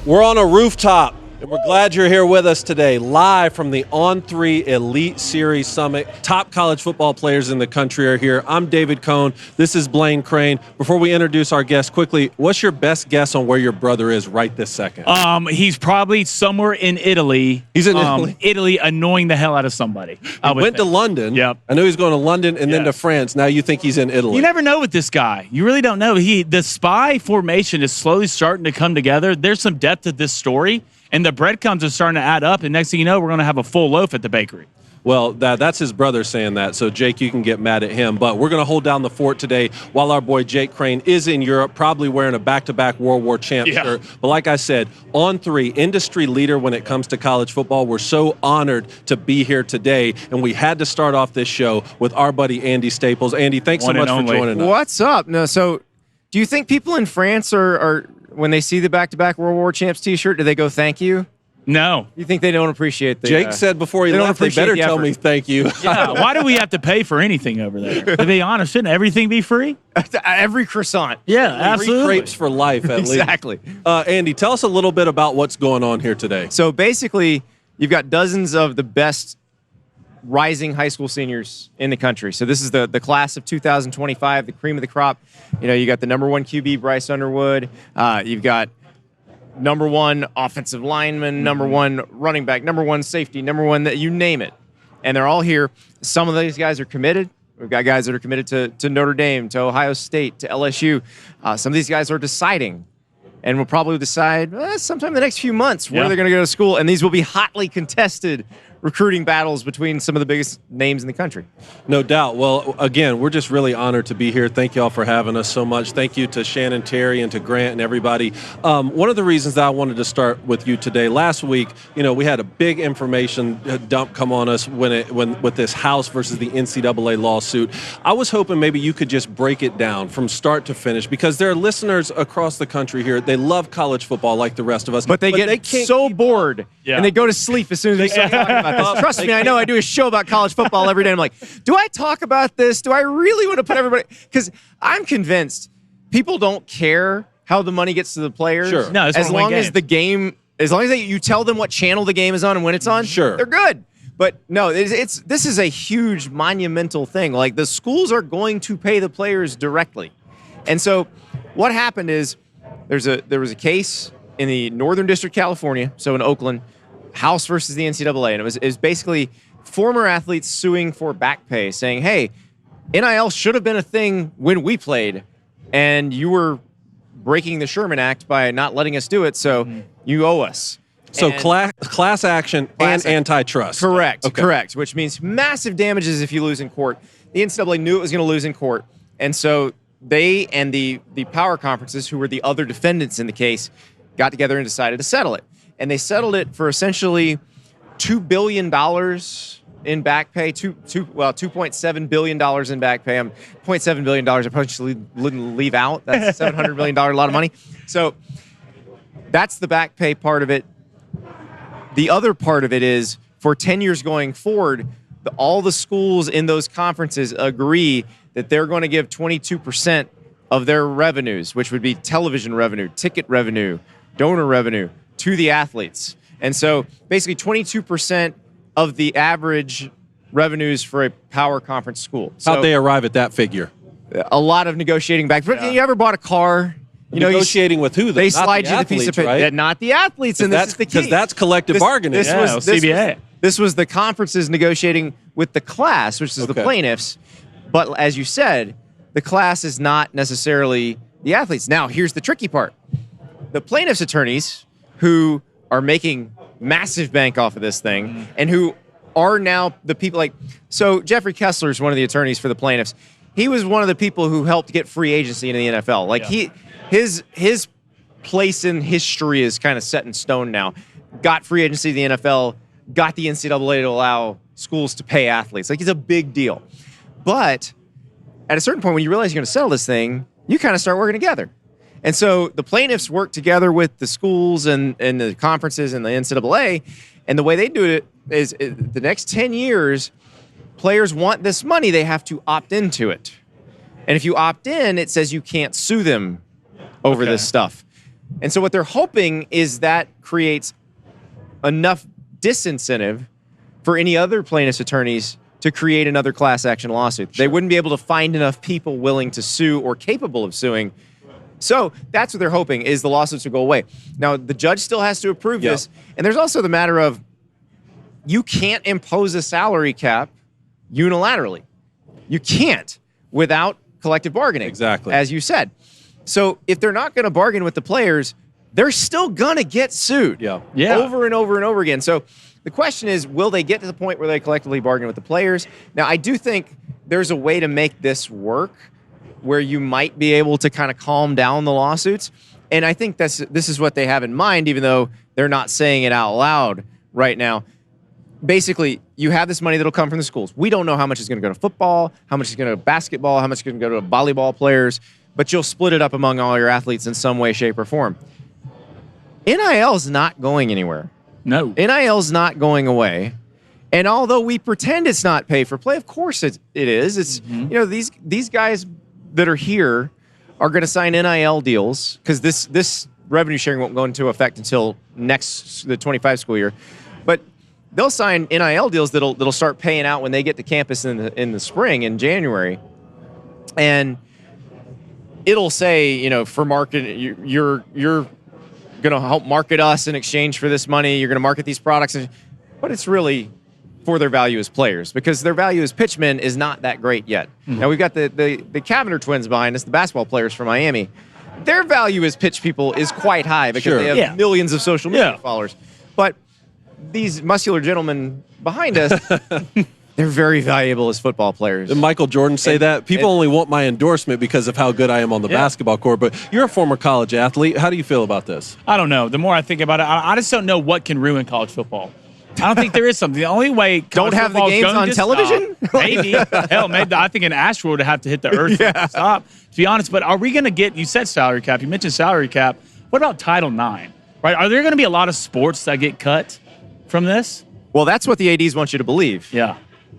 We're on a rooftop, and we're glad you're here with us today, live from the On3 Elite Series Summit. Top college football players in the country are here. I'm David Cohn. This is Blaine Crain. Before we introduce our guest quickly, what's your best guess on where your brother is right this second? He's probably somewhere in Italy. He's in Italy? Italy, annoying the hell out of somebody. He went to London. Yep. I know he's going to London and then to France. Now you think he's in Italy. You never know with this guy. You really don't know. The spy formation is slowly starting to come together. There's some depth to this story, and the breadcrumbs are starting to add up, and next thing you know, we're going to have a full loaf at the bakery. Well, that's his brother saying that, so Jake, you can get mad at him. But we're going to hold down the fort today while our boy Jake Crain is in Europe, probably wearing a back-to-back World War champ shirt. But like I said, On3, industry leader when it comes to college football. We're so honored to be here today, and we had to start off this show with our buddy Andy Staples. Andy, thanks so much for joining us. What's up? No, so do you think people in France are when they see the back-to-back World War champs T-shirt, do they go thank you? No. You think they don't appreciate the Jake said before he left, they better tell me thank you. Yeah, why do we have to pay for anything over there? To be honest, shouldn't everything be free? Every croissant. Yeah, absolutely. Free crepes for life, at least. Exactly. Andy, tell us a little bit about what's going on here today. So basically, you've got dozens of the best rising high school seniors in the country. So this is the class of 2025, the cream of the crop. You know, you got the #1 QB, Bryce Underwood. You've got #1 offensive lineman, #1 running back, #1 safety, #1, you name it. And they're all here. Some of these guys are committed. We've got guys that are committed to Notre Dame, to Ohio State, to LSU. Some of these guys are deciding, and will probably decide sometime in the next few months where they're going to go to school. And these will be hotly contested recruiting battles between some of the biggest names in the country. No doubt. Well, again, we're just really honored to be here. Thank you all for having us so much. Thank you to Shannon, Terry, and to Grant and everybody. One of the reasons that I wanted to start with you today, last week, you know, we had a big information dump come on us when with this House versus the NCAA lawsuit. I was hoping maybe you could just break it down from start to finish, because there are listeners across the country here. They love college football like the rest of us. But they get so bored, and they go to sleep as soon as they start talking about this. Trust me, I know I do a show about college football every day. I'm like, do I talk about this? Do I really want to put everybody? Because I'm convinced people don't care how the money gets to the players. Sure. No, as long as the game, as long as you tell them what channel the game is on and when it's on, sure, they're good. But no, this is a huge monumental thing. Like, the schools are going to pay the players directly. And so what happened is there was a case in the Northern District, California, so in Oakland, House versus the NCAA, and it was basically former athletes suing for back pay, saying, hey, NIL should have been a thing when we played, and you were breaking the Sherman Act by not letting us do it, so you owe us. So class action and antitrust. Correct, Okay. correct, which means massive damages if you lose in court. The NCAA knew it was going to lose in court, and so they and the power conferences, who were the other defendants in the case, got together and decided to settle it. And they settled it for essentially $2 billion in back pay, $2.7 billion in back pay. $0.7 billion I probably should leave out. That's $700 million, a lot of money. So that's the back pay part of it. The other part of it is, for 10 years going forward, all the schools in those conferences agree that they're going to give 22% of their revenues, which would be television revenue, ticket revenue, donor revenue, to the athletes. And so basically 22% of the average revenues for a power conference school. So How'd they arrive at that figure? a lot of negotiating back. But you ever bought a car? You know, negotiating with who? They slide you the piece of paper. Right? Not the athletes, and this is the key. Because that's collective bargaining. This was the conferences negotiating with the class, which is the plaintiffs. But as you said, the class is not necessarily the athletes. Now, here's the tricky part. The plaintiffs' attorneys, who are making massive bank off of this thing, and who are now the people like, so Jeffrey Kessler is one of the attorneys for the plaintiffs. He was one of the people who helped get free agency into the NFL. Like his place in history is kind of set in stone now. Got free agency to the NFL, got the NCAA to allow schools to pay athletes. Like, it's a big deal. But at a certain point, when you realize you're going to settle this thing, you kind of start working together. And so the plaintiffs work together with the schools and the conferences and the NCAA. And the way they do it is the next 10 years, players want this money, they have to opt into it. And if you opt in, it says you can't sue them over this stuff. And so what they're hoping is that creates enough disincentive for any other plaintiff's attorneys to create another class action lawsuit. They wouldn't be able to find enough people willing to sue or capable of suing. So that's what they're hoping, is the lawsuits will go away. Now, the judge still has to approve this. And there's also the matter of you can't impose a salary cap unilaterally. You can't without collective bargaining. Exactly. As you said. So if they're not going to bargain with the players, they're still going to get sued over and over and over again. So the question is, will they get to the point where they collectively bargain with the players? Now, I do think there's a way to make this work where you might be able to kind of calm down the lawsuits. And I think this is what they have in mind, even though they're not saying it out loud right now. Basically, you have this money that'll come from the schools. We don't know how much is going to go to football, how much is going to go to basketball, how much is going to go to volleyball players, but you'll split it up among all your athletes in some way, shape, or form. NIL is not going anywhere. No. NIL is not going away. And although we pretend it's not pay for play, of course it is. It's these guys that are here are going to sign NIL deals because this revenue sharing won't go into effect until the 25 school year. But they'll sign NIL deals that'll start paying out when they get to campus in the spring, in January. And it'll say, for market, you're going to help market us in exchange for this money. You're going to market these products. But it's really for their value as players, because their value as pitchmen is not that great yet. Mm-hmm. Now, we've got the Cavender twins behind us, the basketball players from Miami. Their value as pitch people is quite high because they have millions of social media followers. But these muscular gentlemen behind us, they're very valuable as football players. Did Michael Jordan say that? People only want my endorsement because of how good I am on the basketball court, but you're a former college athlete. How do you feel about this? I don't know. The more I think about it, I just don't know what can ruin college football. I don't think there is something. The only way don't have the games on television? Maybe. Hell, maybe. I think an asteroid would have to hit the earth to stop, to be honest. But are we going to get, you said salary cap, you mentioned salary cap. What about Title IX? Right? Are there going to be a lot of sports that get cut from this? Well, that's what the ADs want you to believe. Yeah.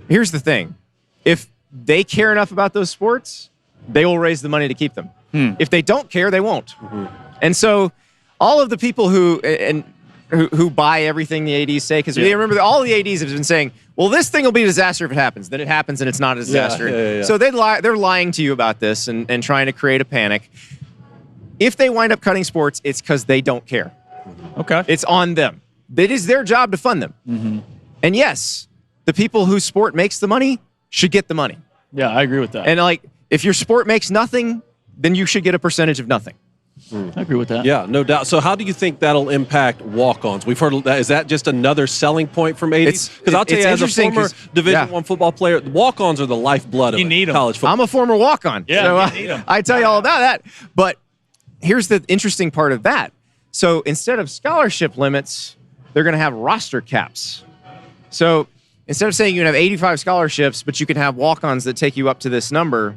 Here's the thing. If they care enough about those sports, they will raise the money to keep them. If they don't care, they won't. Mm-hmm. And so all of the people who buy everything the ADs say, because remember, all the ADs have been saying, well, this thing will be a disaster if it happens. Then it happens and it's not a disaster. So they're lying to you about this and trying to create a panic. If they wind up cutting sports, it's because they don't care. Okay. It's on them. It is their job to fund them. Mm-hmm. And yes, the people whose sport makes the money should get the money. Yeah, I agree with that. And if your sport makes nothing, then you should get a percentage of nothing. I agree with that. Yeah, no doubt. So how do you think that'll impact walk-ons? We've heard that. Is that just another selling point from ADs? Because I'll tell you, as a former Division I football player, walk-ons are the lifeblood of college football. I'm a former walk-on. Yeah, so you need them. I tell you all about that. But here's the interesting part of that. So instead of scholarship limits, they're going to have roster caps. So instead of saying you can have 85 scholarships, but you can have walk-ons that take you up to this number,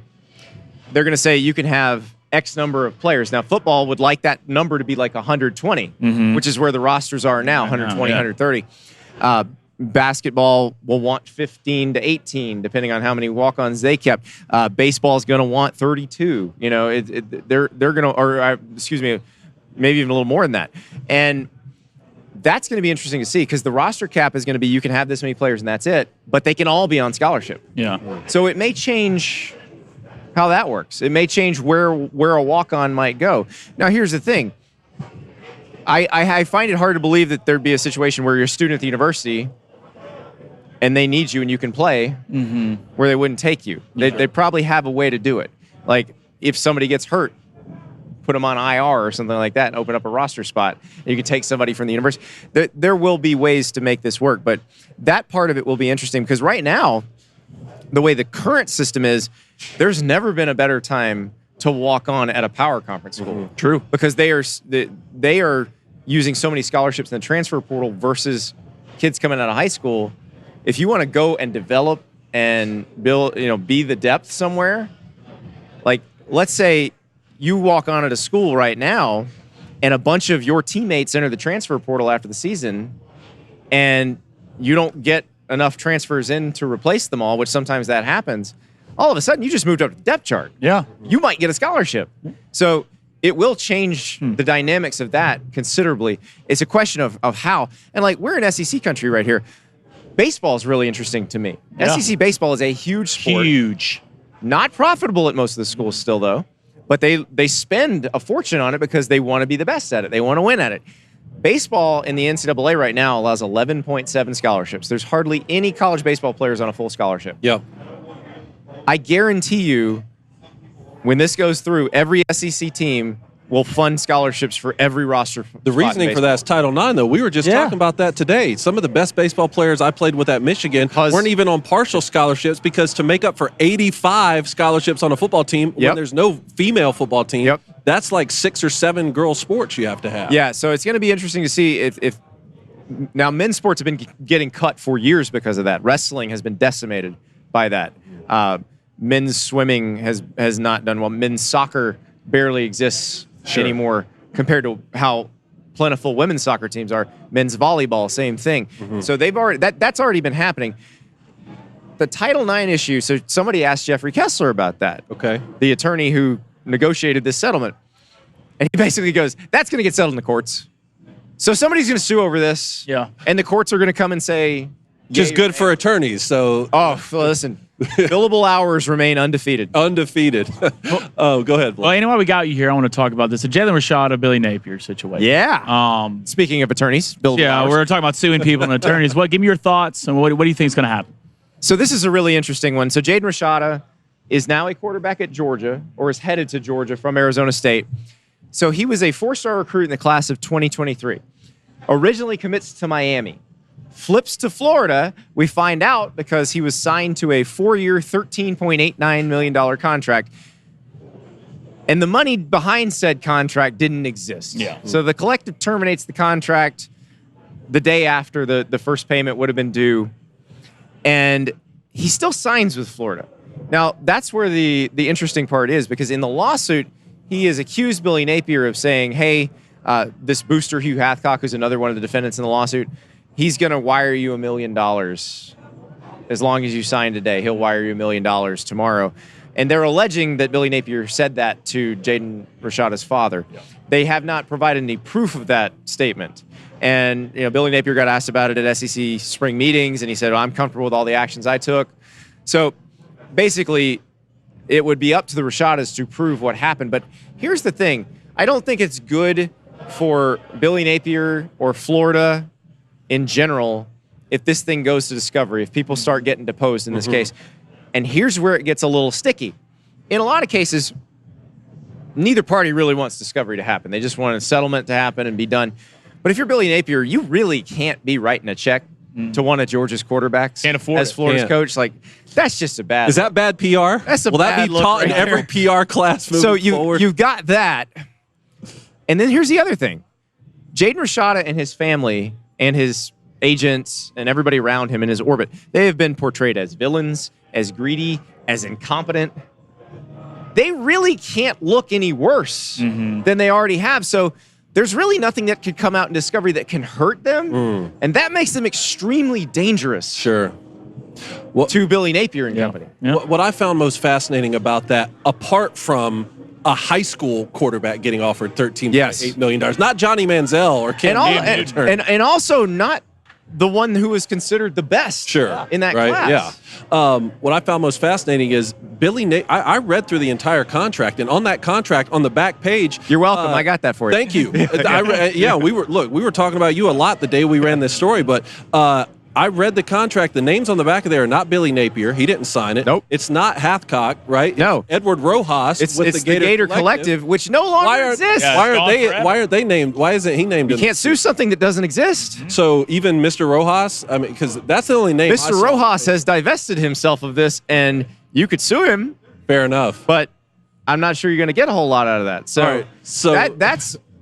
they're going to say you can have X number of players. Now, football would like that number to be like 120, which is where the rosters are now, 120, 130. Basketball will want 15 to 18, depending on how many walk-ons they kept. Baseball is going to want 32. They're going to, or excuse me, maybe even a little more than that. And that's going to be interesting to see, because the roster cap is going to be you can have this many players and that's it, but they can all be on scholarship. Yeah. So it may change how that works. It may change where a walk-on might go. Now, here's the thing. I find it hard to believe that there'd be a situation where you're a student at the university and they need you and you can play, where they wouldn't take you. They probably have a way to do it. Like, if somebody gets hurt, put them on IR or something like that and open up a roster spot. You can take somebody from the university. There will be ways to make this work, but that part of it will be interesting, because right now, the way the current system is, there's never been a better time to walk on at a power conference school. True. Because they are using so many scholarships in the transfer portal versus kids coming out of high school. If you want to go and develop and build, be the depth somewhere, like, let's say you walk on at a school right now and a bunch of your teammates enter the transfer portal after the season and you don't get enough transfers in to replace them all, which sometimes that happens, all of a sudden you just moved up the depth chart. Yeah. You might get a scholarship. So it will change the dynamics of that considerably. It's a question of how. And like, we're in SEC country right here. Baseball is really interesting to me. Yeah. SEC baseball is a huge sport. Huge. Not profitable at most of the schools still, though. But they spend a fortune on it because they want to be the best at it. They want to win at it. Baseball in the NCAA right now allows 11.7 scholarships. There's hardly any college baseball players on a full scholarship. Yep. I guarantee you, when this goes through, every SEC team will fund scholarships for every roster. The reasoning for that is Title IX, though. We were just talking about that today. Some of the best baseball players I played with at Michigan weren't even on partial scholarships because to make up for 85 scholarships on a football team when there's no female football team, that's like 6 or 7 girl sports you have to have. Yeah, so it's going to be interesting to see if now men's sports have been getting cut for years because of that. Wrestling has been decimated by that. Men's swimming has not done well. Men's soccer barely exists anymore compared to how plentiful women's soccer teams are. Men's volleyball, same thing. So they've already that's already been happening. The Title IX issue. So somebody asked Jeffrey Kessler about that. Okay, the attorney who negotiated this settlement, and he basically goes, "That's going to get settled in the courts. So somebody's going to sue over this. Yeah, and the courts are going to come and say." Just good for attorneys. So, well, listen, billable hours remain undefeated. Undefeated. Oh, go ahead, Blake. Well, anyway, we got you here. I want to talk about this. The Jaden Rashada, Billy Napier situation. Yeah. Speaking of attorneys, billable hours. We're talking about suing people and attorneys. Give me your thoughts, and what do you think is going to happen? So this is a really interesting one. So Jaden Rashada is now a quarterback at Georgia, or is headed to Georgia from Arizona State. So he was a 4-star recruit in the class of 2023. Originally commits to Miami. Flips to Florida, we find out because he was signed to a 4-year, $13.89 million contract. And the money behind said contract didn't exist. Yeah. So the collective terminates the contract the day after the first payment would have been due. And he still signs with Florida. Now, that's where the interesting part is, because in the lawsuit, he has accused Billy Napier of saying, hey, this booster, Hugh Hathcock, who's another one of the defendants in the lawsuit, he's going to wire you $1 million as long as you sign today. He'll wire you $1 million tomorrow. And they're alleging that Billy Napier said that to Jaden Rashada's father. Yeah. They have not provided any proof of that statement. And Billy Napier got asked about it at SEC spring meetings, and he said, I'm comfortable with all the actions I took. So basically, it would be up to the Rashadas to prove what happened. But here's the thing. I don't think it's good for Billy Napier or Florida in general if this thing goes to discovery, if people start getting deposed in this case. And here's where it gets a little sticky. In a lot of cases, neither party really wants discovery to happen. They just want a settlement to happen and be done. But if you're Billy Napier, you really can't be writing a check to one of Georgia's quarterbacks as Florida's coach. Like, that's just a bad. Is that bad PR? That's a Will bad that be taught in every PR class moving forward? So you've got that. And then here's the other thing. Jaden Rashada and his family and his agents and everybody around him in his orbit, they have been portrayed as villains, as greedy, as incompetent. They really can't look any worse than they already have. So there's really nothing that could come out in discovery that can hurt them. And that makes them extremely dangerous. Sure. To Billy Napier and company. Yeah. What I found most fascinating about that, apart from a high school quarterback getting offered $13.8 million, not Johnny Manziel or Cam Newton, and also not the one who was considered the best in that class. Yeah. What I found most fascinating is I read through the entire contract, and on that contract, on the back page. You're welcome. I got that for you. Thank you. We were talking about you a lot the day we ran this story, but I read the contract. The names on the back of there are not Billy Napier. He didn't sign it. Nope. It's not Hathcock, right? No. It's Edward Rojas. It's the Gator Collective, which no longer exists. Why are they named? Why isn't he named? You can't sue something that doesn't exist. So even Mr. Rojas, I mean, because that's the only name. Mr. Rojas has divested himself of this, and you could sue him. Fair enough. But I'm not sure you're going to get a whole lot out of that. So,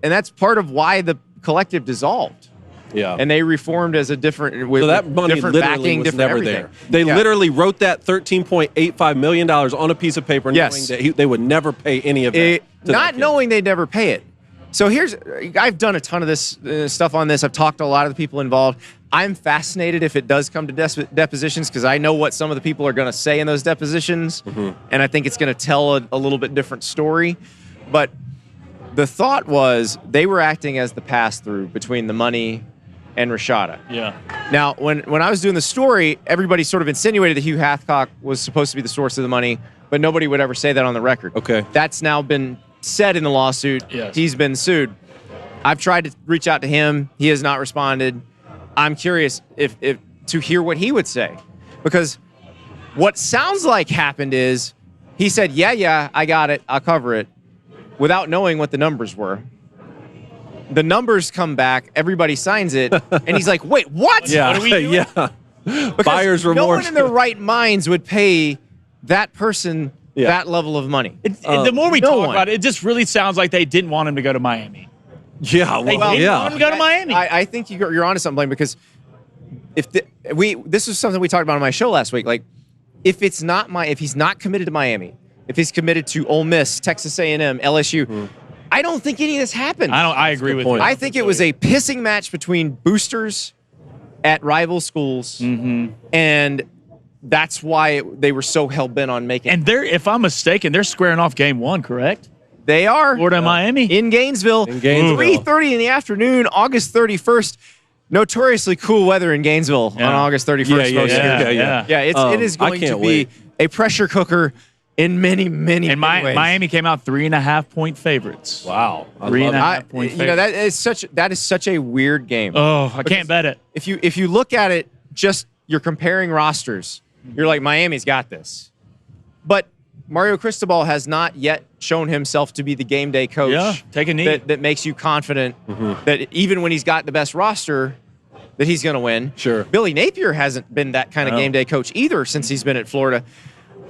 that's part of why the collective dissolved. Yeah, and they reformed as a different. So that money literally backing, was never everything. there. They literally wrote that $13.85 million on a piece of paper, knowing that they would never pay any of that. Not knowing they'd never pay it. So I've done a ton of this stuff on this. I've talked to a lot of the people involved. I'm fascinated if it does come to depositions, because I know what some of the people are going to say in those depositions, and I think it's going to tell a little bit different story. But the thought was they were acting as the pass-through between the money and Rashada. Yeah. Now, when I was doing the story, everybody sort of insinuated that Hugh Hathcock was supposed to be the source of the money, but nobody would ever say that on the record. Okay. That's now been said in the lawsuit. Yes. He's been sued. I've tried to reach out to him. He has not responded. I'm curious if to hear what he would say, because what sounds like happened is he said, yeah, I got it, I'll cover it, without knowing what the numbers were. The numbers come back, everybody signs it, and he's like, wait, what? Yeah, What are we doing? yeah. Because Buyer's remorse. no one in their right minds would pay that person that level of money. The more we no talk one. about it, it just really sounds like they didn't want him to go to Miami. Yeah, They well, didn't yeah. want him to go to Miami. I think you're onto something, Blaine, because this is something we talked about on my show last week. Like, if he's not committed to Miami, if he's committed to Ole Miss, Texas A&M, LSU, I don't think any of this happened. I agree with point. you. I think it was a pissing match between boosters at rival schools, and that's why they were so hell-bent on making And they're, if I'm mistaken, they're squaring off game 1, correct? They are. Florida and Miami. In Gainesville. In Gainesville. 3:30 in the afternoon, August 31st. Notoriously cool weather in Gainesville on August 31st. most years. Yeah. It is going to can't be wait. a pressure cooker in many ways. Miami came out 3.5-point favorites. Wow. I Three love and a it. half point that is such a weird game. Oh, I can't bet it. If you look at it, just you're comparing rosters. You're like, Miami's got this. But Mario Cristobal has not yet shown himself to be the game day coach. Yeah, take a knee. That makes you confident that even when he's got the best roster, that he's going to win. Sure. Billy Napier hasn't been that kind of game day coach either since he's been at Florida.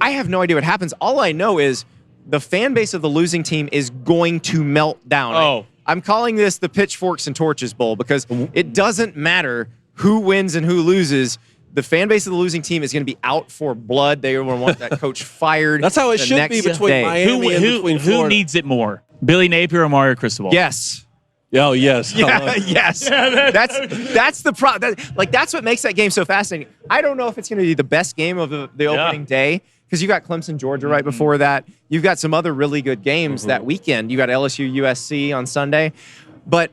I have no idea what happens. All I know is the fan base of the losing team is going to melt down. Oh. I'm calling this the Pitchforks and Torches Bowl because it doesn't matter who wins and who loses. The fan base of the losing team is going to be out for blood. They will want that coach fired. That's how it the should next be between day. Miami and between Who Florida. needs it more? Billy Napier or Mario Cristobal? Yes. Oh, yes. Yeah, yes. That's the problem. That's what makes that game so fascinating. I don't know if it's going to be the best game of the opening day because you got Clemson, Georgia right before that. You've got some other really good games that weekend. You got LSU, USC on Sunday. But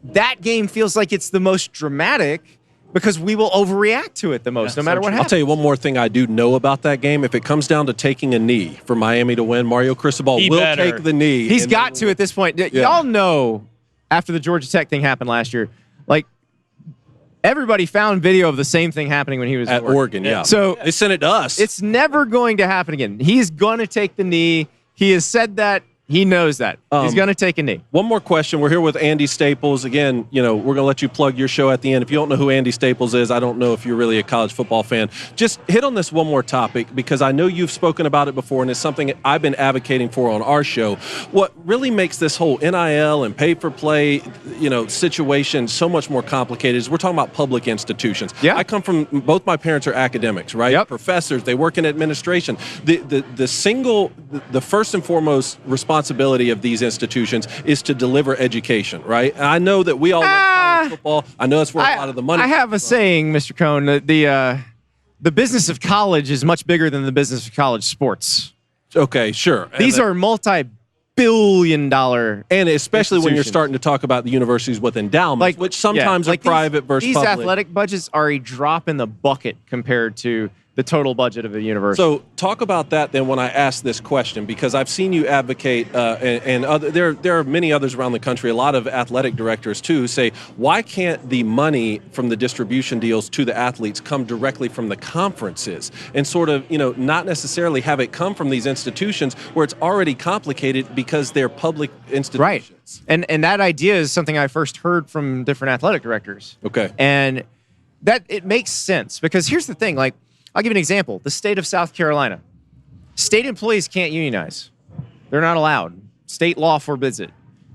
that game feels like it's the most dramatic because we will overreact to it the most, no matter what I'll happens. tell you one more thing I do know about that game. If it comes down to taking a knee for Miami to win, Mario Cristobal He will better. take the knee. He's and got to at this point. Y'all know after the Georgia Tech thing happened last year, like everybody found video of the same thing happening when he was at Oregon. Yeah. So they sent it to us. it's never going to happen again. He's going to take the knee. He has said that. He knows that. He's going to take a knee. One more question. We're here with Andy Staples. Again, we're going to let you plug your show at the end. If you don't know who Andy Staples is, I don't know if you're really a college football fan. Just hit on this one more topic because I know you've spoken about it before, and it's something I've been advocating for on our show. What really makes this whole NIL and pay-for-play, situation so much more complicated is we're talking about public institutions. Yeah. I come from, both my parents are academics, right? Yep. Professors. They work in administration. The first and foremost responsibility of these institutions is to deliver education, right? And I know that we all love college football. I know that's where a lot of the money I have a comes from. saying, Mr. Cohn, that the business of college is much bigger than the business of college sports. Okay, sure. These are multi-billion-dollar and especially when you're institutions. starting to talk about the universities with endowments, which sometimes are private versus these public. athletic budgets are a drop in the bucket compared to the total budget of a university. So talk about that then when I ask this question, because I've seen you advocate, and there are many others around the country, a lot of athletic directors too, who say, why can't the money from the distribution deals to the athletes come directly from the conferences and sort of, not necessarily have it come from these institutions where it's already complicated because they're public institutions. Right. And that idea is something I first heard from different athletic directors. Okay. And that it makes sense because here's the thing, like, I'll give you an example. The state of South Carolina. State employees can't unionize. They're not allowed. State law forbids it.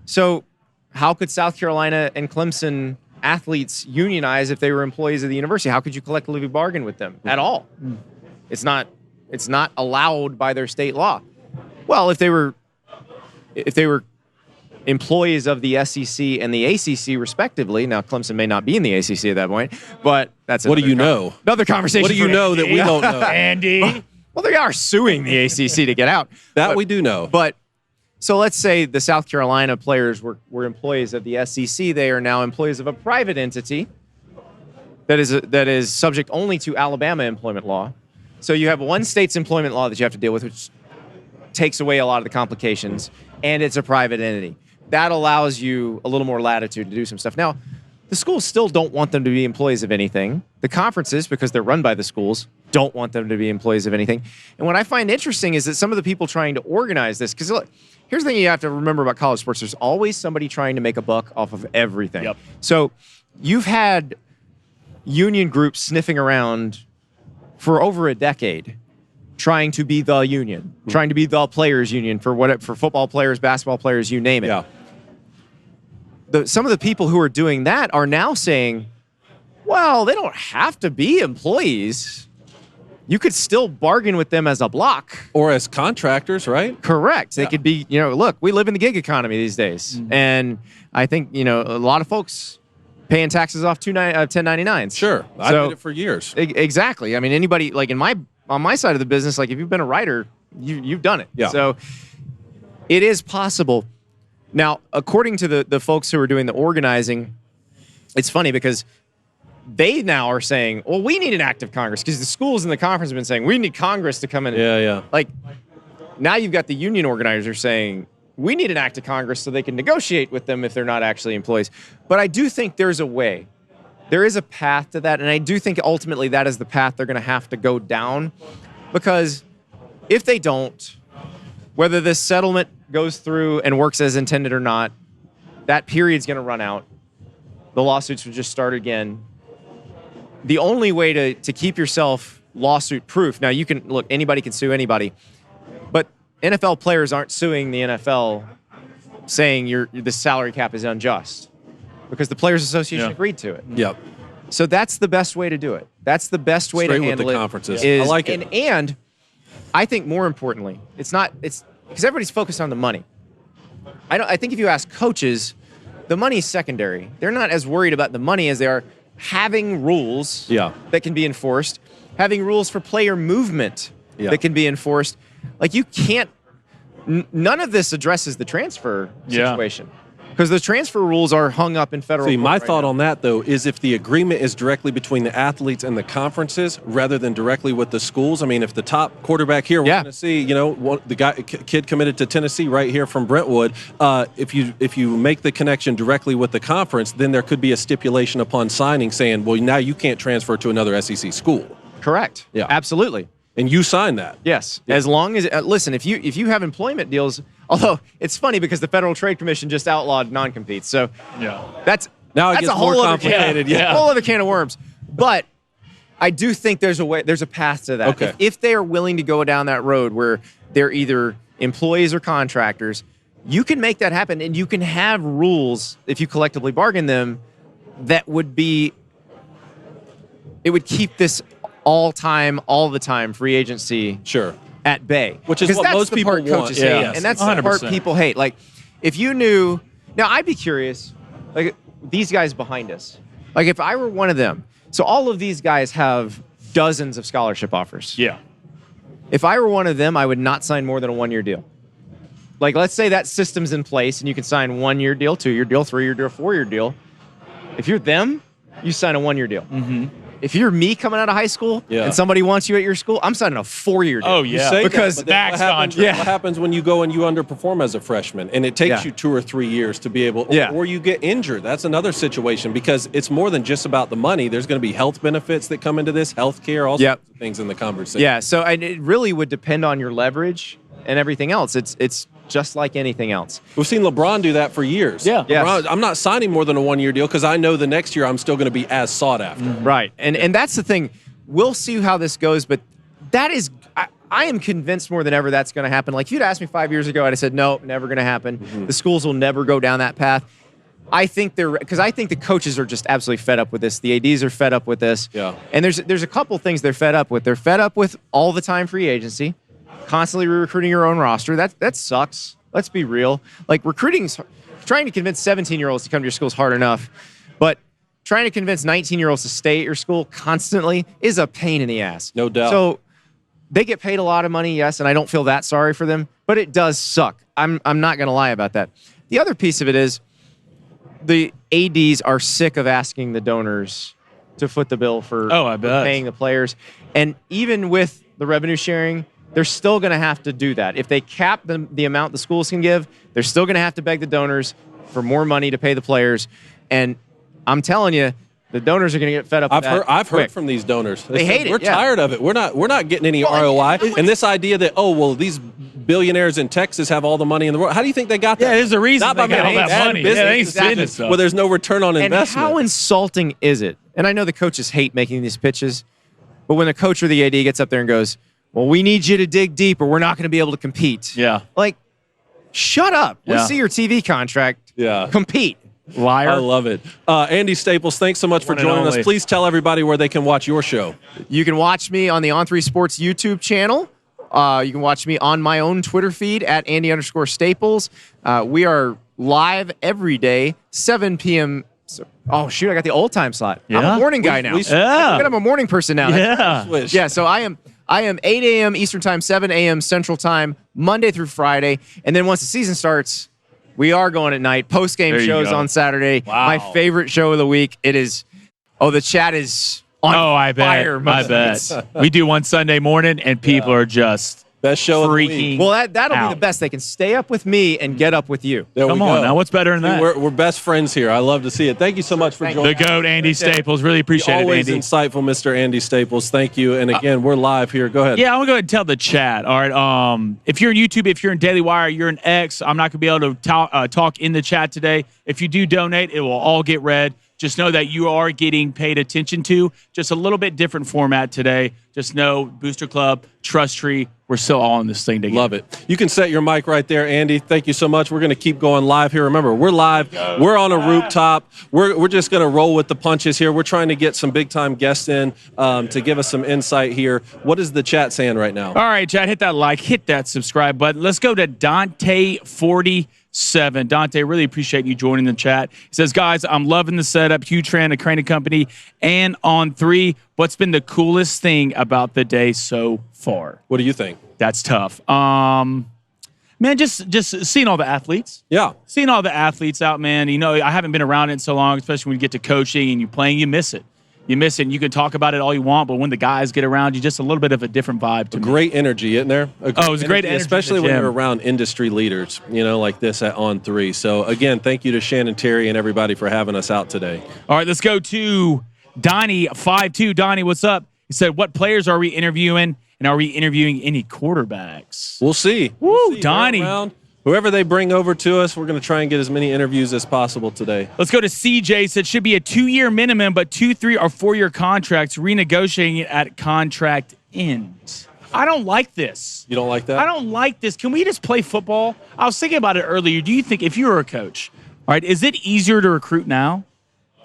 So how could South Carolina and Clemson athletes unionize if they were employees of the university? How could you collectively bargain with them at all? It's not allowed by their state law. Well, if they were employees of the SEC and the ACC, respectively. Now, Clemson may not be in the ACC at that point, but that's What do you know? Another conversation. What do you know that we don't know? Andy. Well, they are suing the ACC to get out. That we do know. But So let's say the South Carolina players were employees of the SEC. They are now employees of a private entity that is subject only to Alabama employment law. So you have one state's employment law that you have to deal with, which takes away a lot of the complications, and it's a private entity. That allows you a little more latitude to do some stuff. Now, the schools still don't want them to be employees of anything. The conferences, because they're run by the schools, don't want them to be employees of anything. And what I find interesting is that some of the people trying to organize this, because look, here's the thing you have to remember about college sports. There's always somebody trying to make a buck off of everything. Yep. So you've had union groups sniffing around for over a decade, trying to be the union, trying to be the players' union for football players, basketball players, you name it. Yeah. Some of the people who are doing that are now saying, well, they don't have to be employees. You could still bargain with them as a block. Or as contractors, right? Correct. They could be, look, we live in the gig economy these days. Mm-hmm. And I think, a lot of folks paying taxes off 1099s. Sure. I did it for years. Exactly. I mean, anybody, like on my side of the business, like if you've been a writer, you've done it. Yeah. So it is possible. Now, according to the folks who are doing the organizing, it's funny because they now are saying, well, we need an act of Congress, because the schools and the conference have been saying, we need Congress to come in. Yeah. Like, now you've got the union organizers saying, we need an act of Congress so they can negotiate with them if they're not actually employees. But I do think there's a way. There is a path to that, and I do think ultimately that is the path they're going to have to go down, because if they don't, whether this settlement goes through and works as intended or not, that period's going to run out. The lawsuits will just start again. The only way to keep yourself lawsuit-proof, now you can, look, anybody can sue anybody, but NFL players aren't suing the NFL saying the salary cap is unjust, because the Players Association agreed to it. Yep. So that's the best way to do it. That's the best way to handle it. Straight with the conferences. I like it. And I think more importantly, it's because everybody's focused on the money. I think if you ask coaches, the money is secondary. They're not as worried about the money as they are having rules that can be enforced, having rules for player movement that can be enforced. Like, you can't, none of this addresses the transfer situation. Because the transfer rules are hung up in federal court. My thought on that, though, is if the agreement is directly between the athletes and the conferences rather than directly with the schools. I mean, if the top quarterback here, we're going to see, the kid committed to Tennessee right here from Brentwood, if you make the connection directly with the conference, then there could be a stipulation upon signing saying, well, now you can't transfer to another SEC school. Correct. Yeah. Absolutely. And you sign that. Yes. Yeah. As long as, listen, if you have employment deals, although it's funny because the Federal Trade Commission just outlawed non-competes. So that's a whole more complicated. whole other can of worms. But I do think there's a path to that. Okay. If they are willing to go down that road where they're either employees or contractors, you can make that happen, and you can have rules, if you collectively bargain them, that would keep this all the time free agency at bay. Which is what most people want. Coaches hate, and that's 100%. The part people hate. Like, if you knew, now I'd be curious, like these guys behind us, like if I were one of them, so all of these guys have dozens of scholarship offers. Yeah. If I were one of them, I would not sign more than a 1-year deal. Like, let's say that system's in place and you can sign 1-year deal, 2-year deal, 3-year deal, 4-year deal. If you're them, you sign a 1-year deal. Mm-hmm. If you're me coming out of high school and somebody wants you at your school, I'm signing a 4-year deal. Oh, yeah. Because what happens when you go and you underperform as a freshman, and it takes you 2 or 3 years to be able, or you get injured. That's another situation, because it's more than just about the money. There's going to be health benefits that come into this, health care, all sorts of things in the conversation. Yeah, so it really would depend on your leverage and everything else. It's just like anything else. We've seen LeBron do that for years. Yeah. LeBron, I'm not signing more than a 1-year deal because I know the next year I'm still going to be as sought after. Mm-hmm. Right. And that's the thing. We'll see how this goes, but that is, I am convinced more than ever that's going to happen. Like, if you'd asked me 5 years ago, I'd have said, no, never going to happen. Mm-hmm. The schools will never go down that path. I think the coaches are just absolutely fed up with this. The ADs are fed up with this. Yeah. And there's a couple things they're fed up with. They're fed up with all the time free agency, constantly recruiting your own roster. That sucks. Let's be real. Like, trying to convince 17-year-olds to come to your school is hard enough, but trying to convince 19-year-olds to stay at your school constantly is a pain in the ass. No doubt. So they get paid a lot of money, yes, and I don't feel that sorry for them, but it does suck. I'm not going to lie about that. The other piece of it is the ADs are sick of asking the donors to foot the bill for paying the players. And even with the revenue sharing, they're still going to have to do that. If they cap the amount the schools can give, they're still going to have to beg the donors for more money to pay the players. And I'm telling you, the donors are going to get fed up. I've heard from these donors. They hate it. We're tired of it. We're not getting any ROI. And this idea that these billionaires in Texas have all the money in the world. How do you think they got that? Yeah, there's a reason not they by got all that money. Business. Yeah, they ain't spending stuff. Well, there's no return on investment. And how insulting is it? And I know the coaches hate making these pitches, but when the coach or the AD gets up there and goes, "Well, we need you to dig deep, or we're not going to be able to compete." Yeah. Like, shut up. Let's see your TV contract. Yeah. Compete. Liar. I love it. Andy Staples, thanks so much for joining us. Please tell everybody where they can watch your show. You can watch me on the On3 Sports YouTube channel. You can watch me on my own Twitter feed at Andy_Staples. We are live every day, 7 p.m. Oh, shoot, I got the old time slot. Yeah. I'm a morning guy now. I'm a morning person now. Yeah, so I am 8 a.m. Eastern Time, 7 a.m. Central Time, Monday through Friday. And then once the season starts, we are going at night. Post-game shows on Saturday. Wow. My favorite show of the week. It is, the chat is on fire. I bet. We do one Sunday morning, and people are just best show freaking of the week. Well, that'll be the best. They can stay up with me and get up with you. Come on now. What's better than that? We're best friends here. I love to see it. Thank you so much for joining. The GOAT, Andy Staples. Really appreciate it, Always Andy. insightful, Mr. Andy Staples. Thank you. And again, we're live here. Go ahead. Yeah, I'm going to go ahead and tell the chat. All right. If you're in YouTube, if you're in Daily Wire, you're in X, I'm not going to be able to talk in the chat today. If you do donate, it will all get read. Just know that you are getting paid attention to. Just a little bit different format today. Just know Booster Club, Trust Tree, we're still all in this thing together. Love it. You can set your mic right there, Andy. Thank you so much. We're going to keep going live here. Remember, we're live. We're on a rooftop. We're just going to roll with the punches here. We're trying to get some big-time guests in to give us some insight here. What is the chat saying right now? All right, chat, hit that like, hit that subscribe button. Let's go to Dante47. Dante, really appreciate you joining the chat. He says, guys, I'm loving the setup. Huge fan of Crain & Company and On3. What's been the coolest thing about the day so far? What do you think? That's tough. Man, just seeing all the athletes. Yeah. Seeing all the athletes out, man. You know, I haven't been around it in so long, especially when you get to coaching and you're playing, you miss it. You miss it, and you can talk about it all you want, but when the guys get around you, just a little bit of a different vibe to me. Great energy, isn't there? It was a great energy. Especially when you're around industry leaders, like this at On3. So, again, thank you to Shannon Terry and everybody for having us out today. All right, let's go to Donnie52. Donnie, what's up? He said, what players are we interviewing, and are we interviewing any quarterbacks? We'll see. Woo, Donnie. Whoever they bring over to us, we're going to try and get as many interviews as possible today. Let's go to CJ. Said should be a 2-year minimum, but 2, 3, or 4-year contracts, renegotiating it at contract end. I don't like this. You don't like that? I don't like this. Can we just play football? I was thinking about it earlier. Do you think if you were a coach, all right, is it easier to recruit now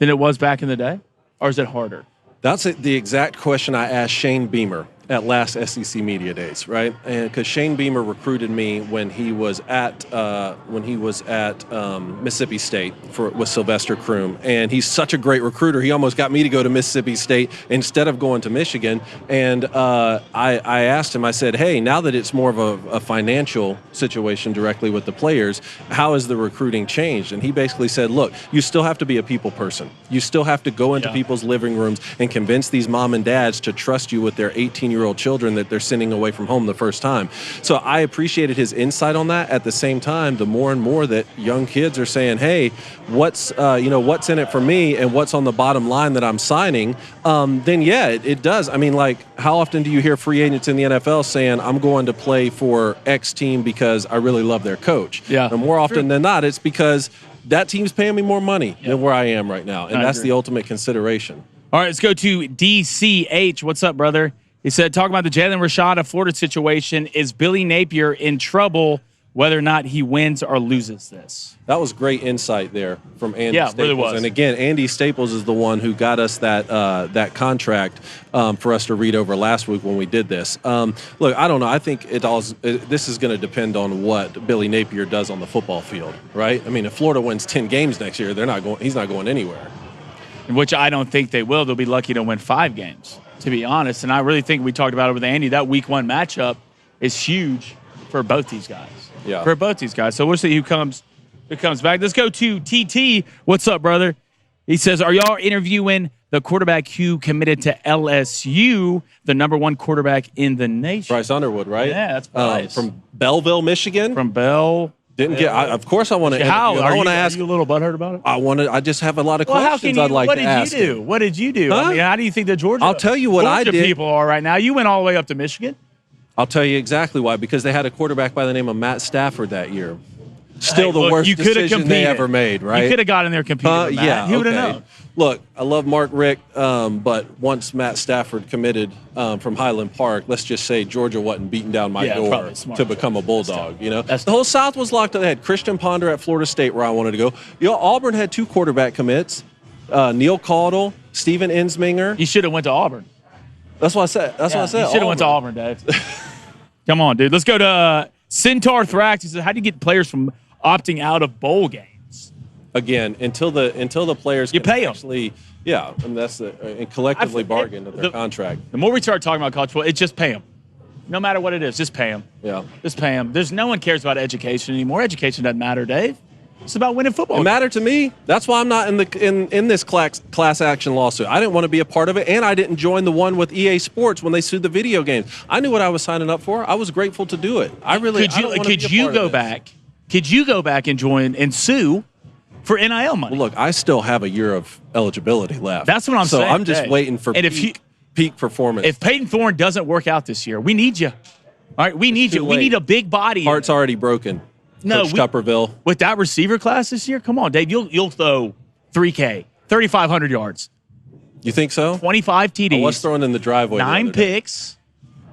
than it was back in the day? Or is it harder? That's the exact question I asked Shane Beamer at last SEC Media Days, right? And because Shane Beamer recruited me when he was at Mississippi State with Sylvester Croom, and he's such a great recruiter. He almost got me to go to Mississippi State instead of going to Michigan. And I asked him, I said, hey, now that it's more of a financial situation directly with the players, how has the recruiting changed? And he basically said, look, you still have to be a people person. You still have to go into people's living rooms and convince these mom and dads to trust you with their 18-year-old children that they're sending away from home the first time. So I appreciated his insight on that. At the same time, the more and more that young kids are saying, hey, what's in it for me and what's on the bottom line that I'm signing, then yeah, it does. I mean, like, how often do you hear free agents in the NFL saying, I'm going to play for X team because I really love their coach? Yeah. And more often than not, it's because that team's paying me more money than where I am right now. And that's the ultimate consideration. All right, let's go to DCH. What's up, brother? He said, talking about the Jaden Rashada Florida situation, is Billy Napier in trouble whether or not he wins or loses this? That was great insight there from Andy Staples. Really was. And again, Andy Staples is the one who got us that contract for us to read over last week when we did this. Look, I don't know. I think this is going to depend on what Billy Napier does on the football field, right? I mean, if Florida wins 10 games next year, he's not going anywhere. Which I don't think they will. They'll be lucky to win 5 games. to be honest. And I really think we talked about it with Andy. That week 1 matchup is huge for both these guys. Yeah. For both these guys. So we'll see who comes back. Let's go to TT. What's up, brother? He says, are y'all interviewing the quarterback who committed to LSU, the number 1 quarterback in the nation? Bryce Underwood, right? Yeah, that's Bryce. From Belleville, Michigan. From Bell. Didn't get. Of course, I want to. How? I want to ask. Are you a little butthurt about it? I just have a lot of Well, questions I'd like to ask. What did you do? What did you do? Huh? I mean, how do you think the Georgia? I'll tell you what I did. People are right now. You went all the way up to Michigan. I'll tell you exactly why. Because they had a quarterback by the name of Matt Stafford that year. Still the worst decision they ever made, right? You could have got in there competing with Matt. Yeah, Who would have known? Look, I love Mark Richt, but once Matt Stafford committed from Highland Park, let's just say Georgia wasn't beating down my door to become a Bulldog. The whole South was locked up. They had Christian Ponder at Florida State where I wanted to go. Auburn had 2 quarterback commits, Neil Caudle, Steven Ensminger. You should have went to Auburn. That's what I said. That's what I said. You should have went to Auburn, Dave. Come on, dude. Let's go to Centaur Thrax. He says, how do you get players from opting out of bowl games? Again, until the players you pay them. Actually, yeah, and that's and collectively bargain of their contract. The more we start talking about college football, it's just pay them. No matter what it is, just pay them. Yeah, just pay them. There's no one cares about education anymore. Education doesn't matter, Dave. It's about winning football. It mattered to me. That's why I'm not in this class action lawsuit. I didn't want to be a part of it, and I didn't join the one with EA Sports when they sued the video games. I knew what I was signing up for. I was grateful to do it. Could you go back and join and sue for NIL money? Well, look, I still have a year of eligibility left. That's what I'm saying. So I'm just waiting for peak performance. If Peyton Thorne doesn't work out this year, we need you. All right, we need you. We need a big body. Heart's already broken. No, Coach Tupperville. With that receiver class this year, come on, Dave. You'll throw 3K, 3,500 yards. You think so? 25 TDs. I was throwing in the driveway. 9 picks.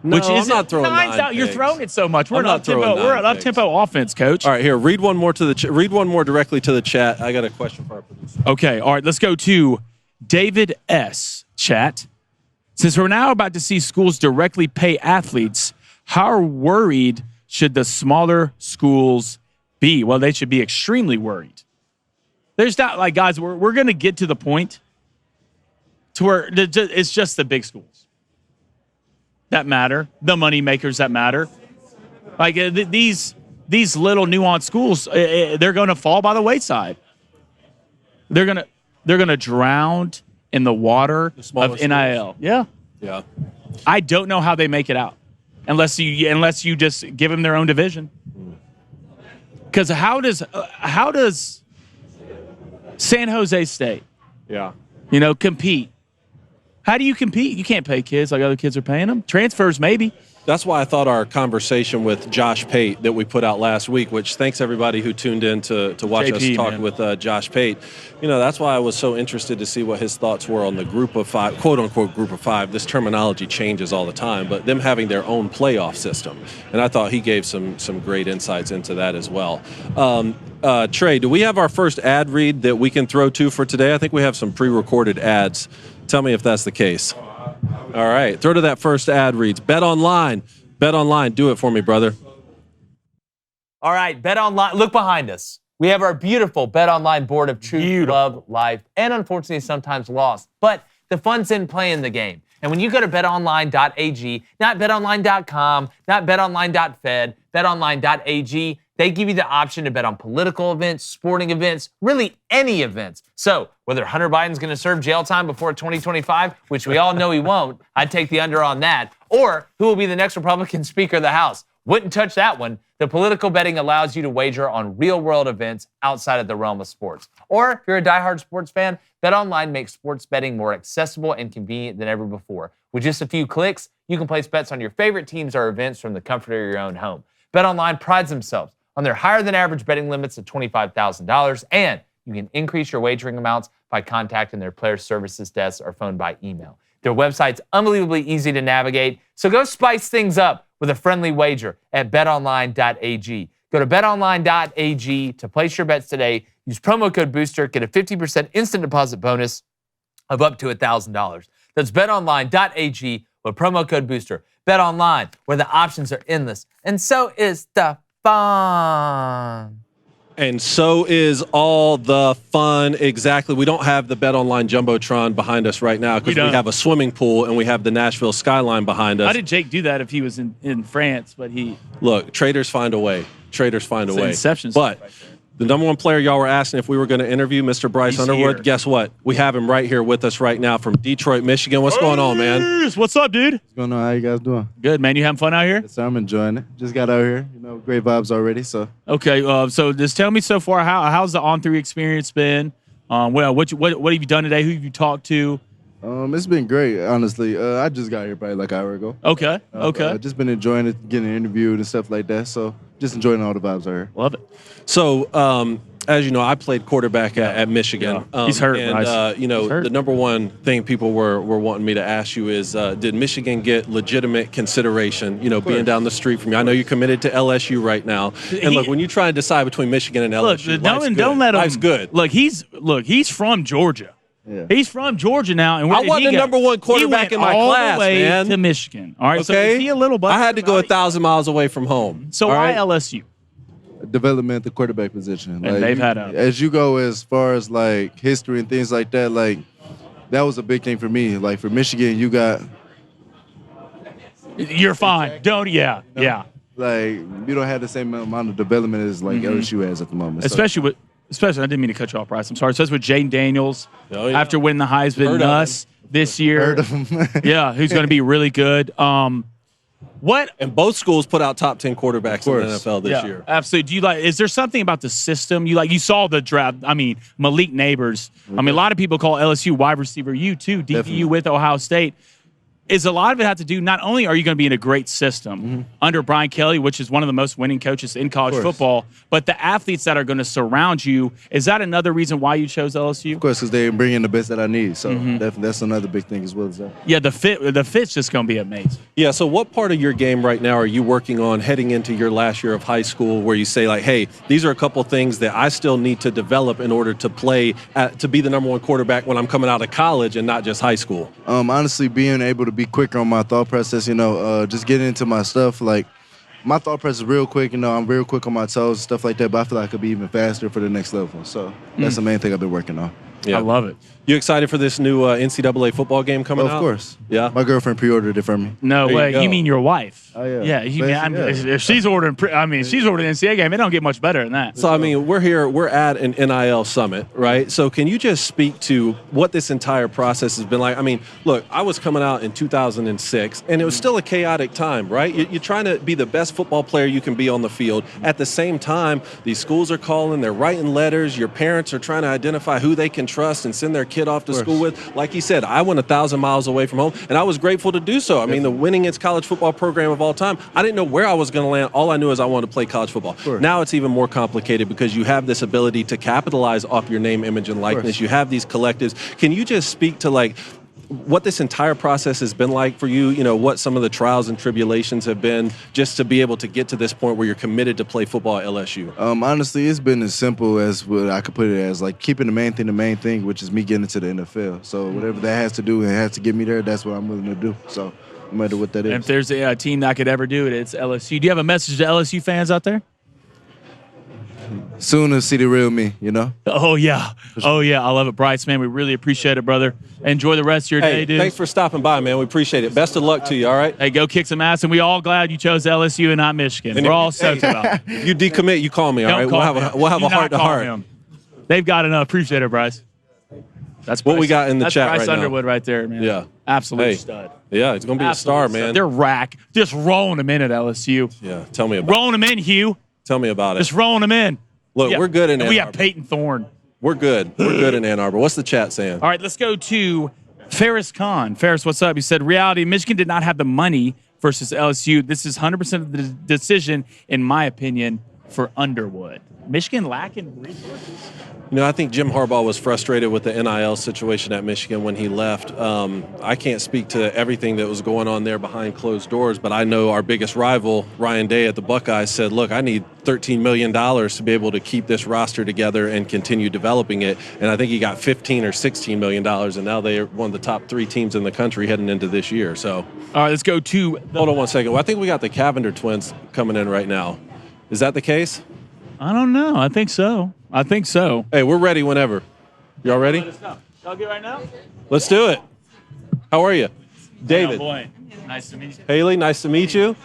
No, I'm not throwing 9 out. picks. You're throwing it so much. We're an up-tempo offense, Coach. All right, here. Read one more directly to the chat. I got a question for our producer. Okay, all right. Let's go to David S. Chat. Since we're now about to see schools directly pay athletes, how worried should the smaller schools be? Well, they should be extremely worried. There's not like, guys, we're going to get to the point to where it's just the big schools that matter, the money makers that matter. Like these little nuanced schools, they're going to fall by the wayside. They're going to drown in the water of NIL. Yeah. I don't know how they make it out. Unless you just give them their own division, because how does San Jose State, compete? How do you compete? You can't pay kids like other kids are paying them. Transfers, maybe. That's why I thought our conversation with Josh Pate that we put out last week, which thanks everybody who tuned in to watch us talk with Josh Pate. That's why I was so interested to see what his thoughts were on the group of 5, quote unquote group of 5. This terminology changes all the time, but them having their own playoff system. And I thought he gave some great insights into that as well. Trey, do we have our first ad read that we can throw to for today? I think we have some pre-recorded ads. Tell me if that's the case. All right, throw to that first ad reads. Bet online, do it for me, brother. All right, Bet Online. Look behind us. We have our beautiful Bet Online board of truth, love, life, and unfortunately sometimes lost. But the fun's in playing the game. And when you go to betonline.ag, not betonline.com, not betonline.fed, betonline.ag, they give you the option to bet on political events, sporting events, really any events. So whether Hunter Biden's going to serve jail time before 2025, which we all know he won't, I'd take the under on that, or who will be the next Republican Speaker of the House. Wouldn't touch that one. The political betting allows you to wager on real-world events outside of the realm of sports. Or if you're a diehard sports fan, BetOnline makes sports betting more accessible and convenient than ever before. With just a few clicks, you can place bets on your favorite teams or events from the comfort of your own home. BetOnline prides themselves on their higher-than-average betting limits of $25,000, and you can increase your wagering amounts by contacting their player services desk or phone by email. Their website's unbelievably easy to navigate, so go spice things up with a friendly wager at betonline.ag. Go to betonline.ag to place your bets today. Use promo code BOOSTER, get a 50% instant deposit bonus of up to $1,000. That's betonline.ag with promo code BOOSTER. BetOnline, where the options are endless, and so is the fun. And so is all the fun. Exactly. We don't have the Bet Online Jumbotron behind us right now because we have a swimming pool and we have the Nashville skyline behind us. How did Jake do that if he was in France? But Look, traders find a way. Traders find a way. Inception. But the number one player y'all were asking if we were going to interview, Mr. Bryce Underwood. Here. Guess what? We have him right here with us right now from Detroit, Michigan. What's going on, man? What's up, dude? What's going on? How you guys doing? Good, man. You having fun out here? Yes, sir, I'm enjoying it. Just got out here. You know, great vibes already. So Okay. So just tell me so far how's the On3 experience been? What have you done today? Who have you talked to? it's been great, honestly. I just got here probably like an hour ago. Okay. Okay. Just been enjoying it, getting interviewed and stuff like that. So just enjoying all the vibes out here. Love it. So, as you know, I played quarterback at Michigan. Yeah. He's hurt, and Bryce. the number one thing people were wanting me to ask you is, did Michigan get legitimate consideration? Being down the street from you. I know you're committed to LSU right now. And look, when you try and decide between Michigan and LSU, don't let him. Life's good. Look, he's from Georgia. Yeah. He's from Georgia now, and I wasn't the number one quarterback in my class, all the way man. to Michigan. All right, Okay, so is he a little bit? I had to go 1,000 miles away from home. So all why right? LSU? Development at the quarterback position. And they've had a as you go as far as like history and things like that. Like that was a big thing for me. Like for Michigan, you got. You're fine. Don't. Yeah. Yeah. Like you don't have the same amount of development as like LSU has at the moment. Especially, I didn't mean to cut you off, Bryce. I'm sorry. Especially with Jaden Daniels after winning the Heisman Nuss this year. Heard of him. Yeah, who's going to be really good. What? And both schools put out top 10 quarterbacks in the NFL this year. Absolutely. Is there something about the system? You saw the draft. I mean, Malik Neighbors. I mean, a lot of people call LSU wide receiver. You too, DBU with Ohio State. Is a lot of it have to do, not only are you going to be in a great system under Brian Kelly, which is one of the most winning coaches in college football, but the athletes that are going to surround you, is that another reason why you chose LSU? Of course, because they bring in the best that I need. So definitely that's another big thing as well as that. Yeah, the fit's just going to be amazing. Yeah, so what part of your game right now are you working on heading into your last year of high school where you say, like, hey, these are a couple things that I still need to develop in order to play, to be the number one quarterback when I'm coming out of college and not just high school? Honestly, being able to be quicker on my thought process, just getting into my stuff. Like, my thought process is real quick. I'm real quick on my toes and stuff like that, but I feel like I could be even faster for the next level. So that's the main thing I've been working on. Yeah. I love it. You excited for this new NCAA football game coming out? Of course. Yeah. My girlfriend pre-ordered it for me. No There way. you go. You mean your wife? Oh, yeah. Yeah. If she's ordering, she's ordering an NCAA game. It don't get much better than that. So, I mean, we're at an NIL summit, right? So can you just speak to what this entire process has been like? I mean, look, I was coming out in 2006, and it was still a chaotic time, right? You're trying to be the best football player you can be on the field. At the same time, these schools are calling, they're writing letters, your parents are trying to identify who they can trust and send their kid off to school with. Like he said, I went 1,000 miles away from home, and I was grateful to do so. I mean, the winningest college football program of all time. I didn't know where I was going to land. All I knew is I wanted to play college football. Now it's even more complicated because you have this ability to capitalize off your name, image, and likeness. You have these collectives. Can you just speak to, like, what this entire process has been like for you, what some of the trials and tribulations have been just to be able to get to this point where you're committed to play football at LSU? Honestly, it's been as simple as what I could put it as, like keeping the main thing, which is me getting into the NFL. So whatever that has to do and has to get me there, that's what I'm willing to do. So no matter what that is. And if there's a team that could ever do it, it's LSU. Do you have a message to LSU fans out there? Soon to see the real me, Oh, yeah. Oh, yeah. I love it, Bryce, man. We really appreciate it, brother. Enjoy the rest of your day, dude. Thanks for stopping by, man. We appreciate it. Best of luck to you, all right? Hey, go kick some ass, and we all glad you chose LSU and not Michigan. We're all stoked about it. You decommit, you call me, all right? We'll have a heart-to-heart. They've got enough. Appreciate it, Bryce. That's what we got in the chat Bryce right now. Underwood right there, man. Yeah. Absolute stud. Yeah, he's going to be a star, man. They're just rolling him in at LSU. Yeah, tell me about it. Rolling him in, Hugh. Tell me about it. Just rolling him in. Look, we're good in Ann Arbor. We have Peyton Thorne. We're good. We're good in Ann Arbor. What's the chat saying? All right, let's go to Ferris Khan. Ferris, what's up? He said, reality, Michigan did not have the money versus LSU. This is 100% of the decision, in my opinion, for Underwood. Michigan lacking resources? I think Jim Harbaugh was frustrated with the NIL situation at Michigan when he left. I can't speak to everything that was going on there behind closed doors, but I know our biggest rival, Ryan Day at the Buckeyes, said, look, I need $13 million to be able to keep this roster together and continue developing it. And I think he got $15 or $16 million, and now they're one of the top 3 teams in the country heading into this year. So, all right, let's go to... Hold on one second. Well, I think we got the Cavender twins coming in right now. Is that the case? I don't know. I think so. Hey, we're ready whenever. Y'all ready? Y'all get right now? Let's do it. How are you? David. Nice to meet you. Haley, nice to meet you.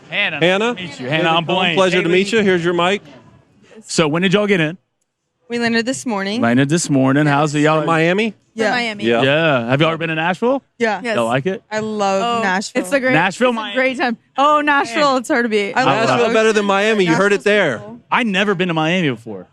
Hannah. Hannah. Nice to meet you. Hannah, I'm Blaine. Pleasure to meet you. Here's your mic. So when did y'all get in? We landed this morning. This morning. How's it, y'all? Miami? Yeah. Miami. Yeah. Yeah. Have y'all ever been to Nashville? Yeah. Yes. Y'all like it? I love Nashville. It's a great Nashville, it's a Miami. great time. Oh, Nashville, it's hard to beat. I love Nashville better than Miami. You heard it there. I never been to Miami before.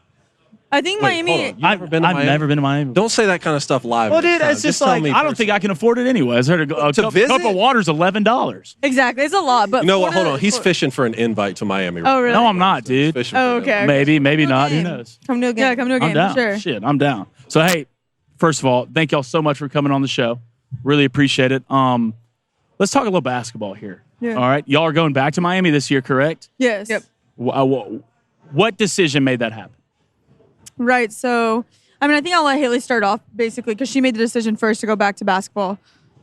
I think Wait, Miami. hold on. You've never been to Miami? I've never been to Miami. Don't say that kind of stuff live. Well, this dude, time. it's just tell like me I don't think I can afford it anyway. I heard a To visit? cup of water's $11. Exactly, it's a lot. But You know what? Florida- Hold on. He's fishing for an invite to Miami. Oh, really? No, I'm not, dude. Fishing Oh, for them. okay. Maybe not. Who game. knows? Come to a game. Yeah, come to a game. I'm down. Sure. Shit, I'm down. So hey, first of all, thank y'all so much for coming on the show. Really appreciate it. Let's talk a little basketball here. Yeah. All right, y'all are going back to Miami this year, correct? Yes. Yep. What decision made that happen? Right. So, I mean, I think I'll let Haley start off basically because she made the decision first to go back to basketball.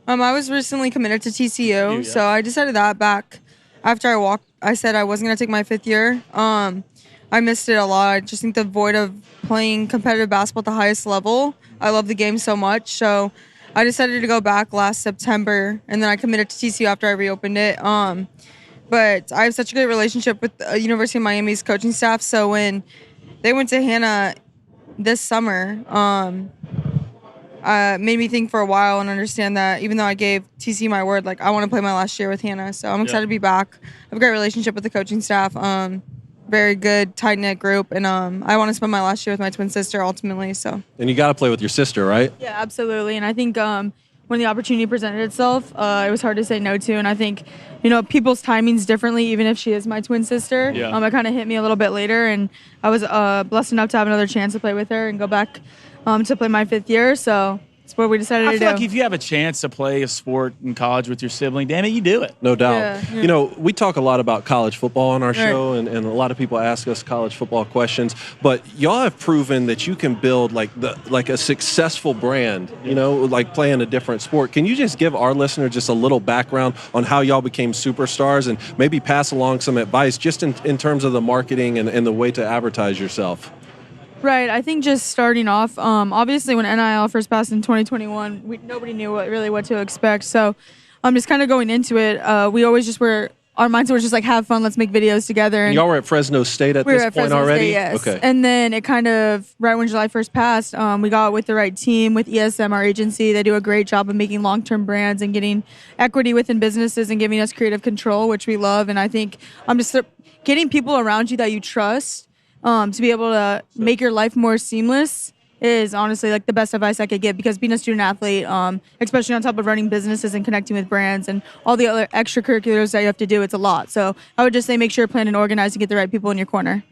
I was recently committed to TCU, yeah. so I decided that back after I said I wasn't going to take my 5th year. I missed it a lot. I just think the void of playing competitive basketball at the highest level. I love the game so much. So I decided to go back last September, and then I committed to TCU after I reopened it. But I have such a great relationship with the University of Miami's coaching staff. So when they went to Hannah this summer, made me think for a while and understand that even though I gave TCU my word, like I want to play my last year with Hannah. So I'm excited to be back. I have a great relationship with the coaching staff. Very good, tight-knit group. And I want to spend my last year with my twin sister ultimately. So. And you got to play with your sister, right? Yeah, absolutely. And I think when the opportunity presented itself, it was hard to say no to. And I think, people's timing's differently, even if she is my twin sister. Yeah. It kind of hit me a little bit later. And I was blessed enough to have another chance to play with her and go back to play my 5th year. So it's what we decided I to feel do. like if you have a chance to play a sport in college with your sibling, damn it, you do it. No doubt. Yeah. We talk a lot about college football on our show, and a lot of people ask us college football questions. But y'all have proven that you can build like a successful brand, like playing a different sport. Can you just give our listeners just a little background on how y'all became superstars and maybe pass along some advice just in terms of the marketing and the way to advertise yourself? Right. I think just starting off, obviously when NIL first passed in 2021, nobody knew what to expect. So just kind of going into it, we always just our mindset was just like, have fun, let's make videos together. And y'all were at Fresno State at this point already? Yes. Okay. And then it kind of, right when July 1st passed, we got with the right team, with ESM, our agency. They do a great job of making long-term brands and getting equity within businesses and giving us creative control, which we love. And I think just getting people around you that you trust to be able to make your life more seamless is honestly like the best advice I could give, because being a student athlete, especially on top of running businesses and connecting with brands and all the other extracurriculars that you have to do, it's a lot. So I would just say make sure you're planning and organized to get the right people in your corner.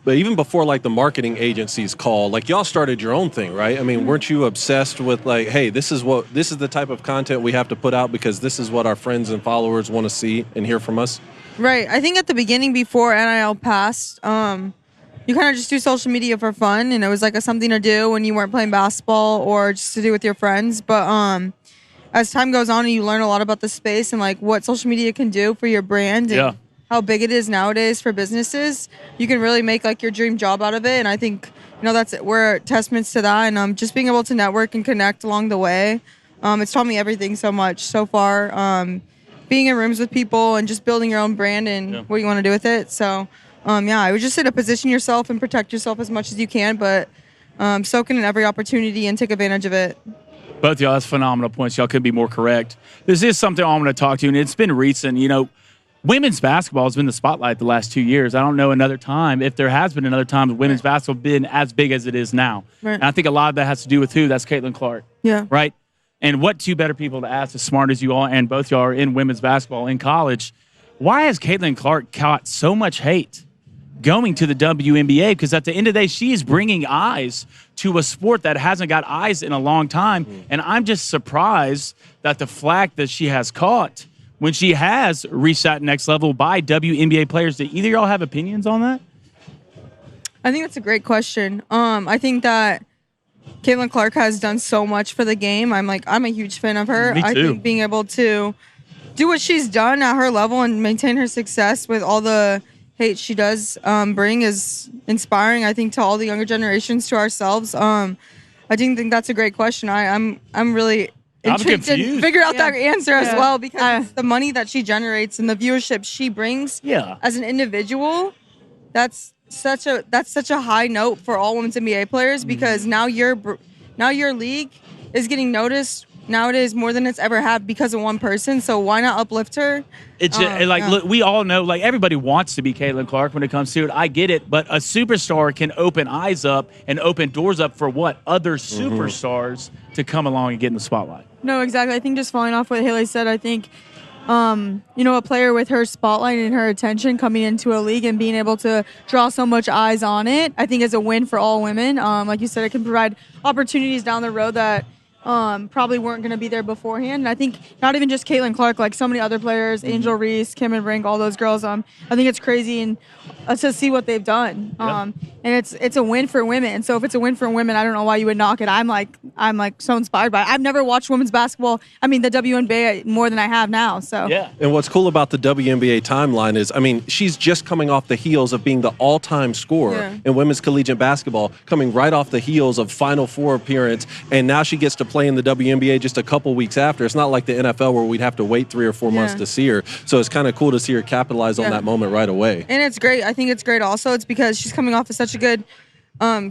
But even before like the marketing agencies call, like y'all started your own thing, right? I mean, weren't you obsessed with like, hey, this is the type of content we have to put out because this is what our friends and followers want to see and hear from us? Right. I think at the beginning before NIL passed, you kind of just do social media for fun, and it was like something to do when you weren't playing basketball or just to do with your friends. But as time goes on and you learn a lot about the space and like what social media can do for your brand and how big it is nowadays for businesses, you can really make like your dream job out of it. And I think, we're testaments to that. And just being able to network and connect along the way, it's taught me everything so much so far. Being in rooms with people and just building your own brand and what you want to do with it. So I would just say to position yourself and protect yourself as much as you can, but soak in every opportunity and take advantage of it. Both of y'all, that's phenomenal points. Y'all could be more correct. This is something I'm going to talk to you, and it's been recent. Women's basketball has been the spotlight the last 2 years. I don't know another time, if there has been another time, women's basketball been as big as it is now. Right. And I think a lot of that has to do with who? That's Caitlin Clark. Yeah. Right? And what two better people to ask, as smart as you all, and both y'all are in women's basketball in college. Why has Caitlin Clark caught so much hate going to the WNBA? Because at the end of the day, she is bringing eyes to a sport that hasn't got eyes in a long time. And I'm just surprised that the flack that she has caught when she has reached that next level by WNBA players. Do either of y'all have opinions on that? I think that's a great question. I think that Caitlin Clark has done so much for the game. I'm a huge fan of her. Me too. I think being able to do what she's done at her level and maintain her success with all the hate she does bring is inspiring, I think, to all the younger generations, to ourselves. I think that's a great question. I'm really intrigued to figure out that answer as well, because the money that she generates and the viewership she brings as an individual, that's such a high note for all women's NBA players, because now your league is getting noticed nowadays more than it's ever had because of one person. So why not uplift her? It's look, we all know, like, everybody wants to be Caitlin Clark when it comes to it. I get it, but a superstar can open eyes up and open doors up for other superstars to come along and get in the spotlight. No, exactly. I think just following off what Haley said, I think, a player with her spotlight and her attention coming into a league and being able to draw so much eyes on it, I think is a win for all women. Like you said, it can provide opportunities down the road that probably weren't going to be there beforehand. And I think not even just Caitlin Clark, like so many other players, Angel Reese, Kim and Brink, all those girls. I think it's crazy and to see what they've done. And it's a win for women. So if it's a win for women, I don't know why you would knock it. I'm like so inspired by it. I've never watched women's basketball. I mean, the WNBA more than I have now. So And what's cool about the WNBA timeline is, I mean, she's just coming off the heels of being the all-time scorer in women's collegiate basketball, coming right off the heels of Final Four appearance, and now she gets to play in the WNBA just a couple weeks after. It's not like the NFL where we'd have to wait 3 or 4 months to see her. So it's kind of cool to see her capitalize on that moment right away. And it's great. I think it's great also. It's because she's coming off of such a good,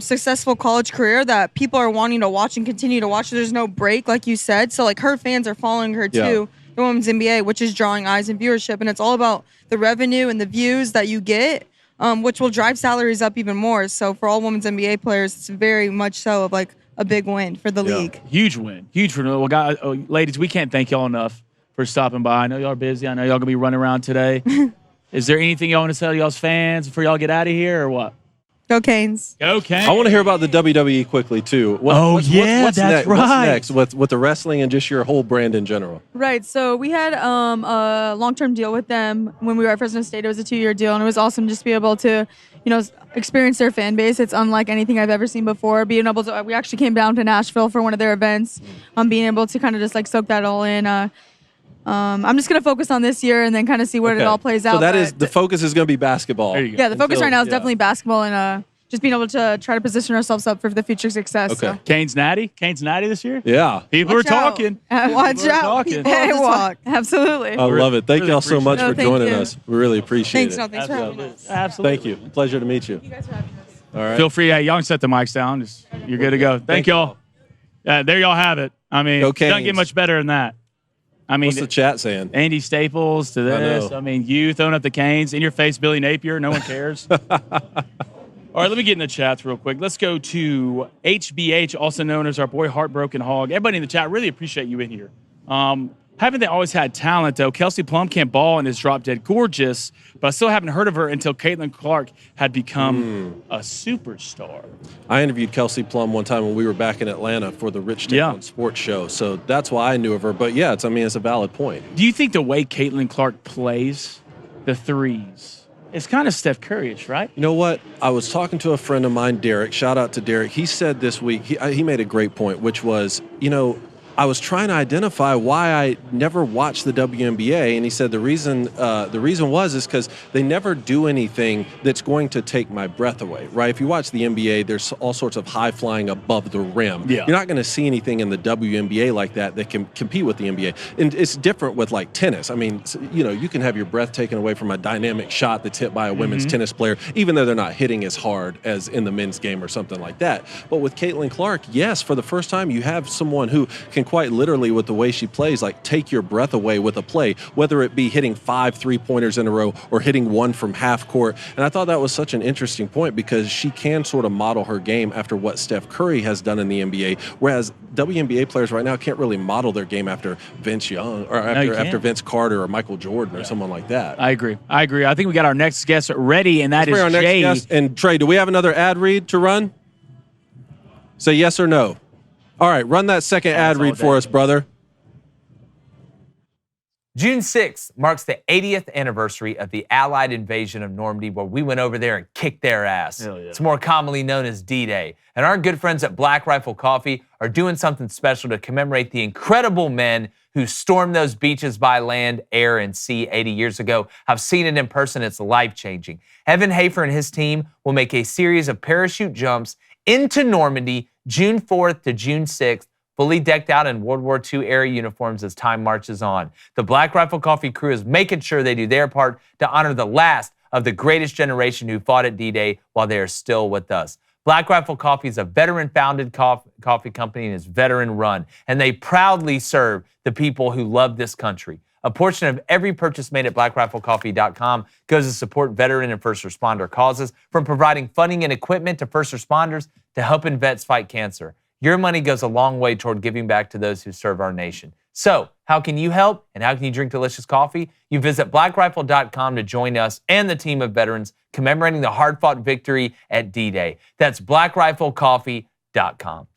successful college career that people are wanting to watch and continue to watch. There's no break, like you said. So, like, her fans are following her too, the women's NBA, which is drawing eyes and viewership. And it's all about the revenue and the views that you get, which will drive salaries up even more. So for all women's NBA players, it's very much so of like a big win for the league. Huge win. Huge for the guys. Ladies, we can't thank y'all enough for stopping by. I know y'all are busy. I know y'all going to be running around today. Is there anything y'all want to tell y'all's fans before y'all get out of here or what? Go Canes. Go Canes. I want to hear about the WWE quickly, too. What's that's next? right. What's next with the wrestling and just your whole brand in general? Right. So we had a long-term deal with them when we were at Fresno State. It was a 2-year deal, and it was awesome just to be able to, experience their fan base. It's unlike anything I've ever seen before. Being able to, we actually came down to Nashville for one of their events. Being able to kind of just like soak that all in. I'm just going to focus on this year and then kind of see where it all plays out. So the focus is going to be basketball. There you go. Yeah, the focus right now is definitely basketball and just being able to try to position ourselves up for the future success. Okay. So. Canes Natty this year? Yeah. People are talking. Watch out. Talking. Talk. Absolutely. I love it. Thank y'all so much for joining us. We really appreciate it. Thanks for having us. Absolutely. Thank you. Pleasure to meet you. You guys for having us. All right. Feel free. Y'all can set the mics down. You're good to go. Thank y'all. There y'all have it. I mean, it doesn't get much better than that. I mean, what's the chat saying? Andy Staples to this. I mean, you throwing up the Canes. In your face, Billy Napier. No one cares. All right, let me get in the chats real quick. Let's go to HBH, also known as our boy Heartbroken Hog. Everybody in the chat, really appreciate you in here. Haven't they always had talent, though? Kelsey Plum can't ball and is drop dead gorgeous, but I still haven't heard of her until Caitlin Clark had become a superstar. I interviewed Kelsey Plum one time when we were back in Atlanta for the Rich Tickle Sports Show, so that's why I knew of her. But yeah, it's a valid point. Do you think the way Caitlin Clark plays the threes, it's kind of Steph Curry-ish, right? You know what? I was talking to a friend of mine, Derek. Shout out to Derek. He said this week, he made a great point, which was, I was trying to identify why I never watched the WNBA, and he said the reason was because they never do anything that's going to take my breath away, right? If you watch the NBA, there's all sorts of high flying above the rim. Yeah. You're not going to see anything in the WNBA like that can compete with the NBA. And it's different with like tennis. I mean, you can have your breath taken away from a dynamic shot that's hit by a women's tennis player, even though they're not hitting as hard as in the men's game or something like that. But with Caitlin Clark, yes, for the first time, you have someone who can quite literally, with the way she plays, like take your breath away with a play, whether it be hitting 5 3-pointers in a row or hitting one from half court. And I thought that was such an interesting point because she can sort of model her game after what Steph Curry has done in the NBA, whereas WNBA players right now can't really model their game after Vince Young or after Vince Carter or Michael Jordan or someone like that. I agree. I think we got our next guest ready, and that is our Jay. Next guest. And Trey, do we have another ad read to run? Say yes or no. All right, run that second ad read for us, brother. June 6th marks the 80th anniversary of the Allied invasion of Normandy, where we went over there and kicked their ass. Yeah. It's more commonly known as D-Day. And our good friends at Black Rifle Coffee are doing something special to commemorate the incredible men who stormed those beaches by land, air, and sea 80 years ago. I've seen it in person. It's life-changing. Evan Hafer and his team will make a series of parachute jumps into Normandy June 4th to June 6th, fully decked out in World War II era uniforms as time marches on. The Black Rifle Coffee crew is making sure they do their part to honor the last of the greatest generation who fought at D-Day while they are still with us. Black Rifle Coffee is a veteran-founded coffee company and is veteran-run, and they proudly serve the people who love this country. A portion of every purchase made at blackriflecoffee.com goes to support veteran and first responder causes, from providing funding and equipment to first responders to helping vets fight cancer. Your money goes a long way toward giving back to those who serve our nation. So, how can you help and how can you drink delicious coffee? You visit blackrifle.com to join us and the team of veterans commemorating the hard-fought victory at D-Day. That's blackriflecoffee.com.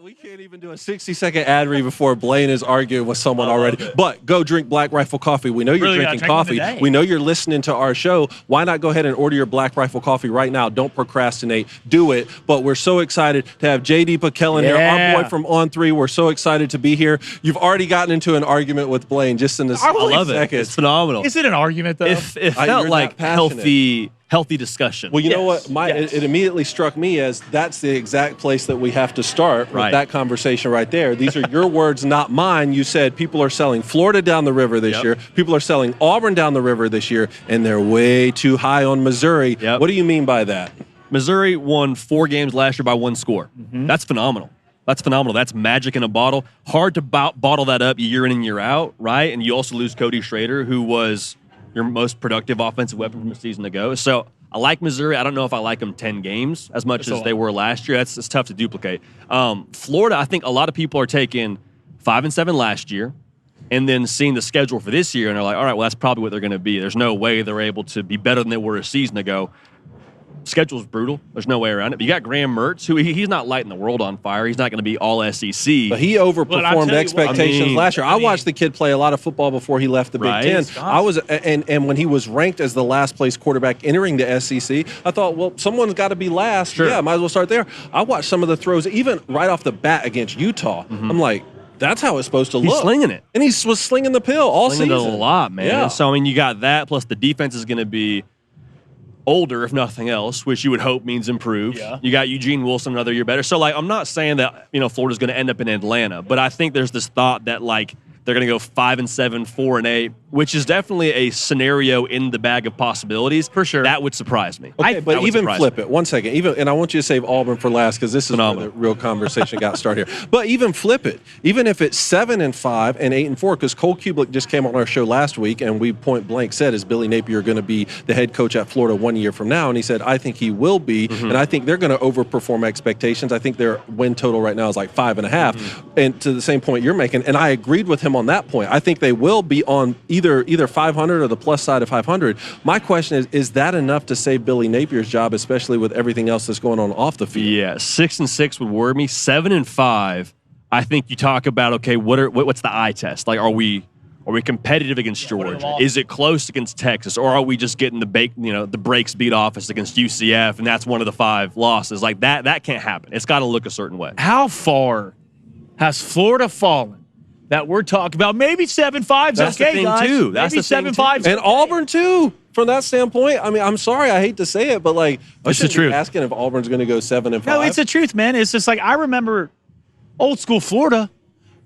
We can't even do a 60-second ad read before Blaine is arguing with someone already. But go drink Black Rifle Coffee. We know you're drinking coffee. We know you're listening to our show. Why not go ahead and order your Black Rifle Coffee right now? Don't procrastinate. Do it. But we're so excited to have J.D. Pekellen here, our boy from On3. We're so excited to be here. You've already gotten into an argument with Blaine just in this I love seconds. it. It's phenomenal. Is it an argument, though? It felt like healthy discussion. Well, you know what? It immediately struck me as that's the exact place that we have to start with that conversation right there. These are your words, not mine. You said people are selling Florida down the river this year. People are selling Auburn down the river this year, and they're way too high on Missouri. What do you mean by that? Missouri won 4 games last year by 1 score. That's phenomenal. That's phenomenal. That's magic in a bottle. Hard to bottle that up year in and year out, right? And you also lose Cody Schrader, who was your most productive offensive weapon from a season ago. So I like Missouri. I don't know if I like them 10 games as much as they were last year. It's tough to duplicate. Florida, I think a lot of people are taking 5-7 last year and then seeing the schedule for this year, and they're like, all right, well, that's probably what they're going to be. There's no way they're able to be better than they were a season ago. Schedule's brutal. There's no way around it. But you got Graham Mertz, who he's not lighting the world on fire. He's not going to be all SEC. But he overperformed expectations last year. I watched the kid play a lot of football before he left the Big Ten. I was, and when he was ranked as the last place quarterback entering the SEC, I thought, well, someone's got to be last. Yeah, might as well start there. I watched some of the throws, even right off the bat against Utah. I'm like, that's how it's supposed to look. He's slinging it. And he was slinging the pill all season. Slinging it a lot, man. Yeah. So, I mean, you got that, plus the defense is going to be older, if nothing else, which you would hope means improved. You got Eugene Wilson another year better. So, like, I'm not saying that, Florida's going to end up in Atlanta, but I think there's this thought that, like, they're going to go 5-7, 4-8, which is definitely a scenario in the bag of possibilities. For sure. That would surprise me. Okay, but even flip it. 1 second. And I want you to save Auburn for last because this is where the real conversation got started here. But even flip it. Even if it's 7-5 and 8-4, because Cole Kubelik just came on our show last week, and we point blank said, is Billy Napier going to be the head coach at Florida 1 year from now? And he said, I think he will be, and I think they're going to overperform expectations. I think their win total right now is like 5.5. And to the same point you're making, and I agreed with him on that point. I think they will be on either 500 or the plus side of 500. My question is that enough to save Billy Napier's job, especially with everything else that's going on off the field? Yeah, 6-6 would worry me. 7-5, I think you talk about, okay, what's the eye test? Like, are we competitive against Georgia? Is it close against Texas, or are we just getting the brakes beat off us against UCF, and that's one of the 5 losses? Like that can't happen. It's got to look a certain way. How far has Florida fallen? That we're talking about maybe 7-5's That's okay, the thing guys. too. That's maybe the thing 7-5's and Auburn too. From that standpoint, I mean, I'm sorry, I hate to say it, but like, it's the truth. Asking if Auburn's going to go 7-5. No, it's the truth, man. It's just like I remember, old school Florida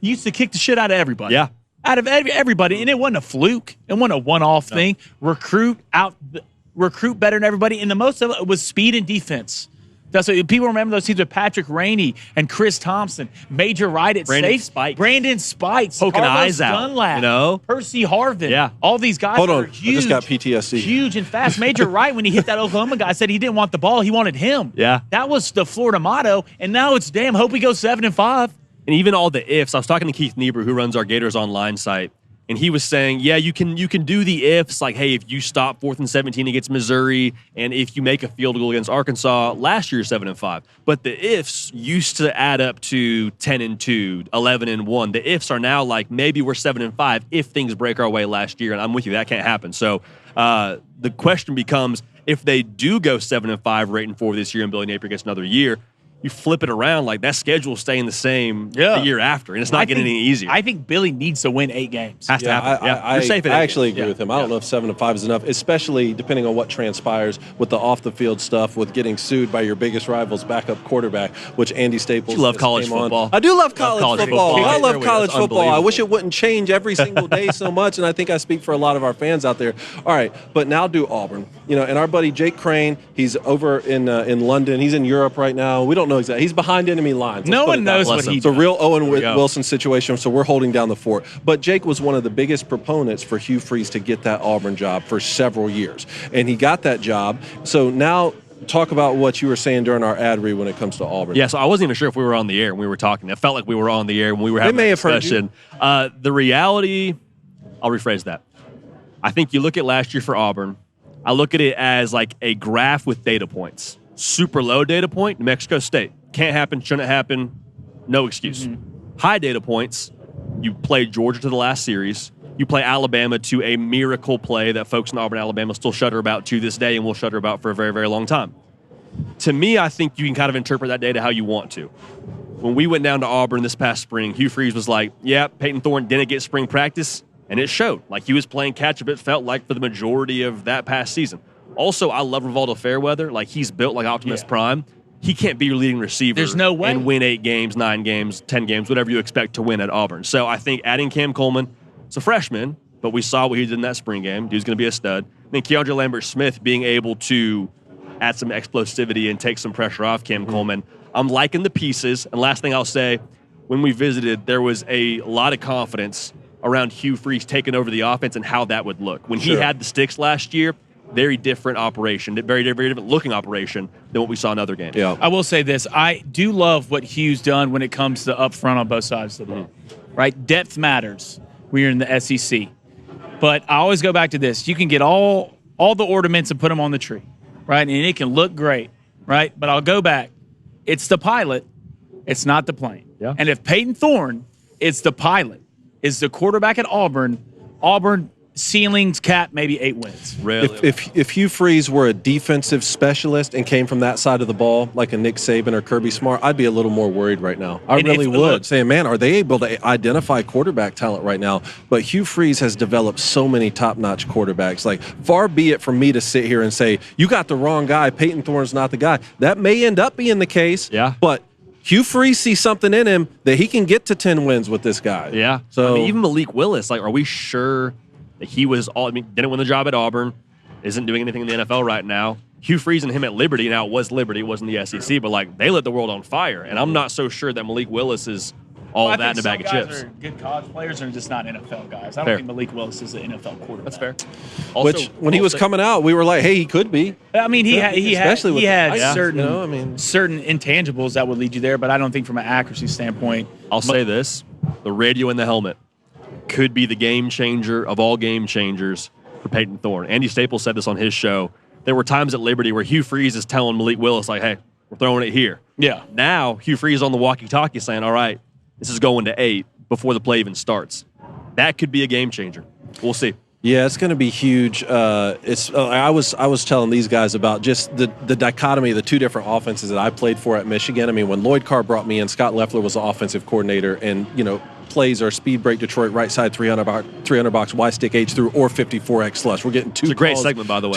used to kick the shit out of everybody. Yeah, out of everybody, and it wasn't a fluke. It wasn't a one-off thing. Recruit better than everybody, and the most of it was speed and defense. That's what people remember those teams with Patrick Rainey and Chris Thompson, Major Wright at safe, Brandon Spikes, poking Carlos eyes out, Dunlap, Percy Harvin, all these guys. Hold on, huge, I just got PTSD. Huge and fast. Major Wright, when he hit that Oklahoma guy, said he didn't want the ball, he wanted him. Yeah, that was the Florida motto, and now it's damn hope we go 7-5. And even all the ifs. I was talking to Keith Niebuhr, who runs our Gators Online site. And he was saying, yeah, you can do the ifs, like, hey, if you stop 4th and 17 against Missouri, and if you make a field goal against Arkansas, last year 7-5. But the ifs used to add up to 10-2, 11-1. The ifs are now like maybe we're 7-5 if things break our way last year. And I'm with you, that can't happen. So the question becomes, if they do go 7-5 or 8-4 this year, and Billy Napier gets another year, you flip it around, like that schedule's staying the same the year after, and it's not getting any easier. I think Billy needs to win 8 games. Has to happen. You're safe at 8 actually agree with him. I don't know if 7-5 is enough, especially depending on what transpires with the off-the-field stuff, with getting sued by your biggest rival's backup quarterback, which Andy Staples. You love college football. I do love college football. I love college football. I wish it wouldn't change every single day so much, and I think I speak for a lot of our fans out there. All right, but now do Auburn. And our buddy Jake Crain, he's over in London. He's in Europe right now. We don't know exactly. He's behind enemy lines. No one knows what he does. It's a real Owen Wilson situation, so we're holding down the fort. But Jake was one of the biggest proponents for Hugh Freeze to get that Auburn job for several years, and he got that job. So now talk about what you were saying during our ad read when it comes to Auburn. Yeah, so I wasn't even sure if we were on the air when we were talking. It felt like we were on the air when we were having a discussion. The reality, I'll rephrase that. I think you look at last year for Auburn, I look at it as like a graph with data points. Super low data point, New Mexico State. Can't happen, shouldn't happen, no excuse. High data points, you play Georgia to the last series. You play Alabama to a miracle play that folks in Auburn, Alabama still shudder about to this day and will shudder about for a very, very long time. To me, I think you can kind of interpret that data how you want to. When we went down to Auburn this past spring, Hugh Freeze was like, yeah, Peyton Thorne didn't get spring practice, and it showed. Like, he was playing catch-up, it felt like, for the majority of that past season. Also, I love Rivaldo Fairweather. Like, he's built like Optimus Prime. He can't be your leading receiver. There's no way. And win 8 games, 9 games, 10 games, whatever you expect to win at Auburn. So I think adding Cam Coleman, it's a freshman, but we saw what he did in that spring game. Dude's going to be a stud. I think Keandre Lambert-Smith being able to add some explosivity and take some pressure off Cam Coleman. I'm liking the pieces. And last thing I'll say, when we visited, there was a lot of confidence around Hugh Freeze taking over the offense and how that would look. When he had the sticks last year, very different operation, very different looking operation than what we saw in other games. Yeah. I will say this. I do love what Hugh's done when it comes to up front on both sides of the ball. Right? Depth matters when you're in the SEC. But I always go back to this. You can get all the ornaments and put them on the tree, right? And it can look great, right? But I'll go back. It's the pilot. It's not the plane. Yeah. And if Peyton Thorne is the pilot, is the quarterback at Auburn ceilings cap maybe 8 wins. Really? If Hugh Freeze were a defensive specialist and came from that side of the ball, like a Nick Saban or Kirby Smart, I'd be a little more worried right now. I really would. Saying, man, are they able to identify quarterback talent right now? But Hugh Freeze has developed so many top-notch quarterbacks. Like, far be it from me to sit here and say, you got the wrong guy, Peyton Thorne's not the guy. That may end up being the case. Yeah. But Hugh Freeze sees something in him that he can get to 10 wins with this guy. Yeah. So I mean, even Malik Willis, like, are we sure that he was didn't win the job at Auburn, isn't doing anything in the NFL right now? Hugh Freeze and him at Liberty, now it was Liberty, it wasn't the SEC, but like they lit the world on fire. And I'm not so sure that Malik Willis is all that in a bag of chips. Are good college players are just not NFL guys. I don't think Malik Willis is an NFL quarterback. That's fair. Also, which, when he was coming out, we were like, hey, he could be. I mean, he had certain certain intangibles that would lead you there, but I don't think from an accuracy standpoint. I'll say this, the radio in the helmet could be the game changer of all game changers for Peyton Thorne. Andy Staples said this on his show. There were times at Liberty where Hugh Freeze is telling Malik Willis, like, hey, we're throwing it here. Yeah. Now, Hugh Freeze on the walkie-talkie saying, all right, this is going to 8 before the play even starts. That could be a game changer. We'll see. Yeah, it's going to be huge. I was telling these guys about just the dichotomy of the 2 different offenses that I played for at Michigan. I mean, when Lloyd Carr brought me in, Scott Loeffler was the offensive coordinator, and plays are speed break Detroit right side 300 box Y stick H through or 54X slush. We're getting 2. It's a great segment, by the way.